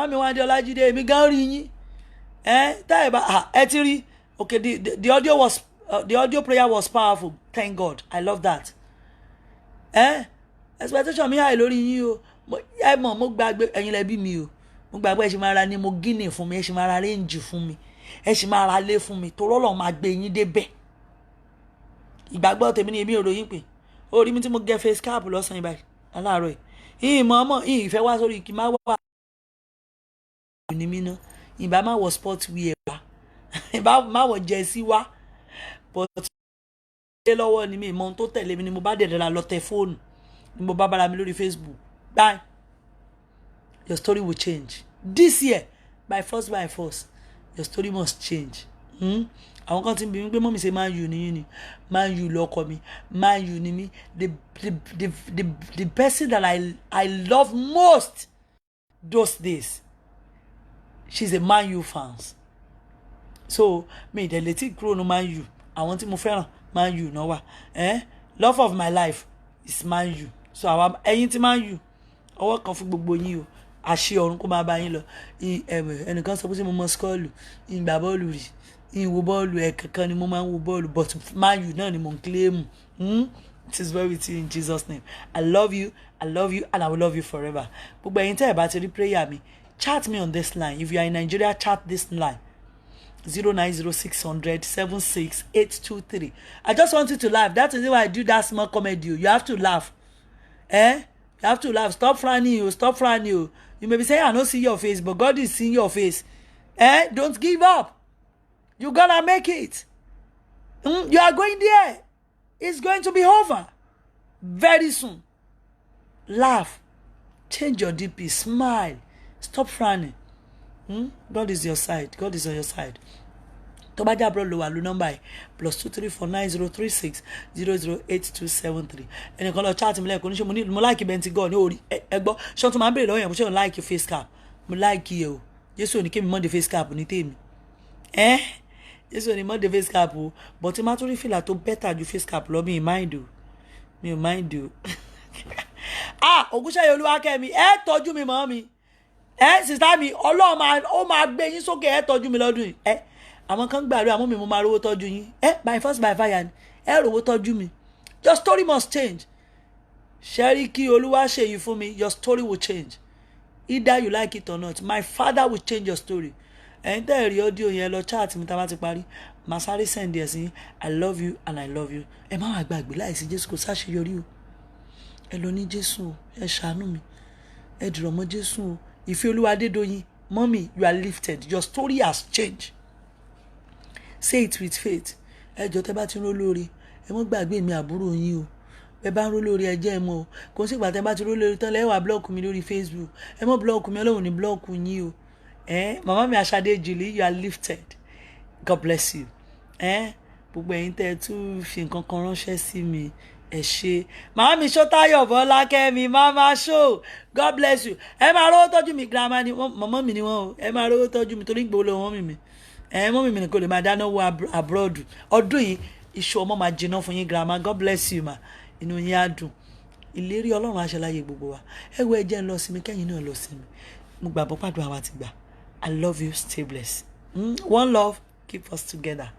B: mi Wándé Ọlájídé èmi gan rí yín táyà bá ẹ ti rí okay the audio prayer was powerful, thank God, I love that. Expectation mi high lórí yín o ẹ mọ̀ mo gbàgbé ẹ̀yin lẹ́bí mi o mo gbàgbé ẹ ṣe máa ra ní mo gíní fún mi ẹ ṣe máa ra réǹjì fún mi ẹ ṣe máa ra lé fún mi torí Ọlọ́run máa gbé yín débẹ̀. Ìgbàgbọ́ tèmi ni èmi ò ròyìn pé orí mi tí mo gẹ face cap lọ́sàn-án báyìí aláàárọ̀ yìí mọ̀ọ́mọ̀ ìfẹ́ wá sórí kí n má wà ní mí ná ìbá má wọ sport wear wá ìbá má wọ jẹ́sí wá but ṣé lọ́wọ́ ni mi ìmọ̀ ohun tó tẹ̀lé mi ni mo bá dẹ̀dẹ̀ra lọ tẹ fóònù ni mo bá bára mi lórí Facebook bye your story will change this year by force your story must change. Àwọn kan ti ń bi mí pé mọ́mí ṣe Man U nìyí ni Man U lọ́kọ mi Man U ni mí the person that I love most those days she's a Man U fans so mi ìdẹ̀lẹ̀ tí kúrò ní Man U àwọn tí mo fẹ́ràn Man U náà wà love of my life is Man U so àwa ẹ̀yin tí Man U ọwọ́ kan fún gbogbo yín o àṣẹ ọ̀run kó máa bá yín lọ ẹnìkan sọ pé ṣé mo mọ skọ́ọ̀lù ìgbà bọ́ọ̀lù rí ìwò bọ́ọ̀lù ẹ̀kankan ni mo máa ń wo bọ́ọ̀lù but Man U náà ni mo ń claim it is well with you in Jesus name I love you and I will love you forever gbogbo ẹ̀yin tẹ́ ẹ̀ bá ti rí prayer mi chat me on this line if you are in Nigeria chat this line 09060076823 I just want you to laugh that is why I do that small comedy you have to laugh you have to laugh stop frowning you may be saying I don't see your face but God is seeing your face don't give up you gonna make it you are going there it's going to be over very soon laugh change your DP smile stop frowning God is your side God is on your side tó bá jẹ́ abroad ló wà ló nọ́mbà yìí +2349036008273 ẹnìkan lọ chat mi lẹ́ẹ̀kan oníṣẹ́ mo like bentigo ní orí ẹgbọ́ ṣé tó máa ń bèrè lọ́wọ́ yẹn mo ṣe ń like face cap mo like yẹ o Jésù ní kémi mọ́ndé face cap ní tèmi Jésù ní mọ́ndé face cap o but tí má tó rí fìlà tó better ju face cap lọ mi ò mind o Ògúnṣẹ́yẹ Olúwakẹ́mi tọ́jú mi mọ́ mi sísá mi Ọlọ́run ó máa gbé yín sókè tọ́jú mi lọ́dún yìí àwọn kan gbàdúrà àmọ́ mi mo máa rówó tọ́jú yín by force by fire ni rówó tọ́jú mi your story must change ṣẹ́rí kí Olúwa ṣe yìí fún mi your story will change either you like it or not my father will change your story ẹ̀yin tẹ́ ẹ̀ rí ọ́díò yẹn lọ chat mi tá a bá ti parí màá sáré send ẹ̀ sí I love you and I love you ẹ má wàá gbàgbé láìsí Jésù kò sáṣeyọrí o ẹ lọ ní Jésù o ẹ ṣàánú mi ẹ dìrọ̀ mọ́ Jésù o ìfẹ́ Olúwa Adédoyin mommy you are lifted your story has changed. Say it with faith ẹjọ tẹ bá ti ń ró lórí ẹ mọ gbàgbé mi àbúrò yín o ẹ bá ń ró lórí ẹjẹ ẹ mọ o kò sí ìgbà tẹ bá ti ró lórí tán lẹ́wà blọọkù mi lórí Facebook ẹ mọ blọọkù mi Ọlọ́run ní blọọkù yín o màmá mi Aṣadé Julie you are lifted God bless you gbogbo ẹ̀yin tẹ́ ẹ tún fi nǹkan kan ránṣẹ́ sí mi ẹ ṣé màmá mi Ṣótáyọ̀ Bọ́lákẹ́mi mama show God bless you ẹ máa rówó tọ́jú mi grandma ni màmá mi ni wọ́n o ẹ máa rówó tọ́jú mi torí gbowó lọ́wọ́ mọ́mì mi mọ́mì mi nìkan lè máa dáná wọ abroad ọdún yìí iṣu ọmọ máa jiná fún yín grandma God bless you ma inú yín á dùn ìlérí Ọlọ́run aṣáláyé gbogbo wa ẹ wo ẹjẹ́ ń lọ sí mi kẹ́yìn náà lọ sí mi mo gbàgbọ́ pàdé àwa ti gbà I love you stay blessed one love keep us together.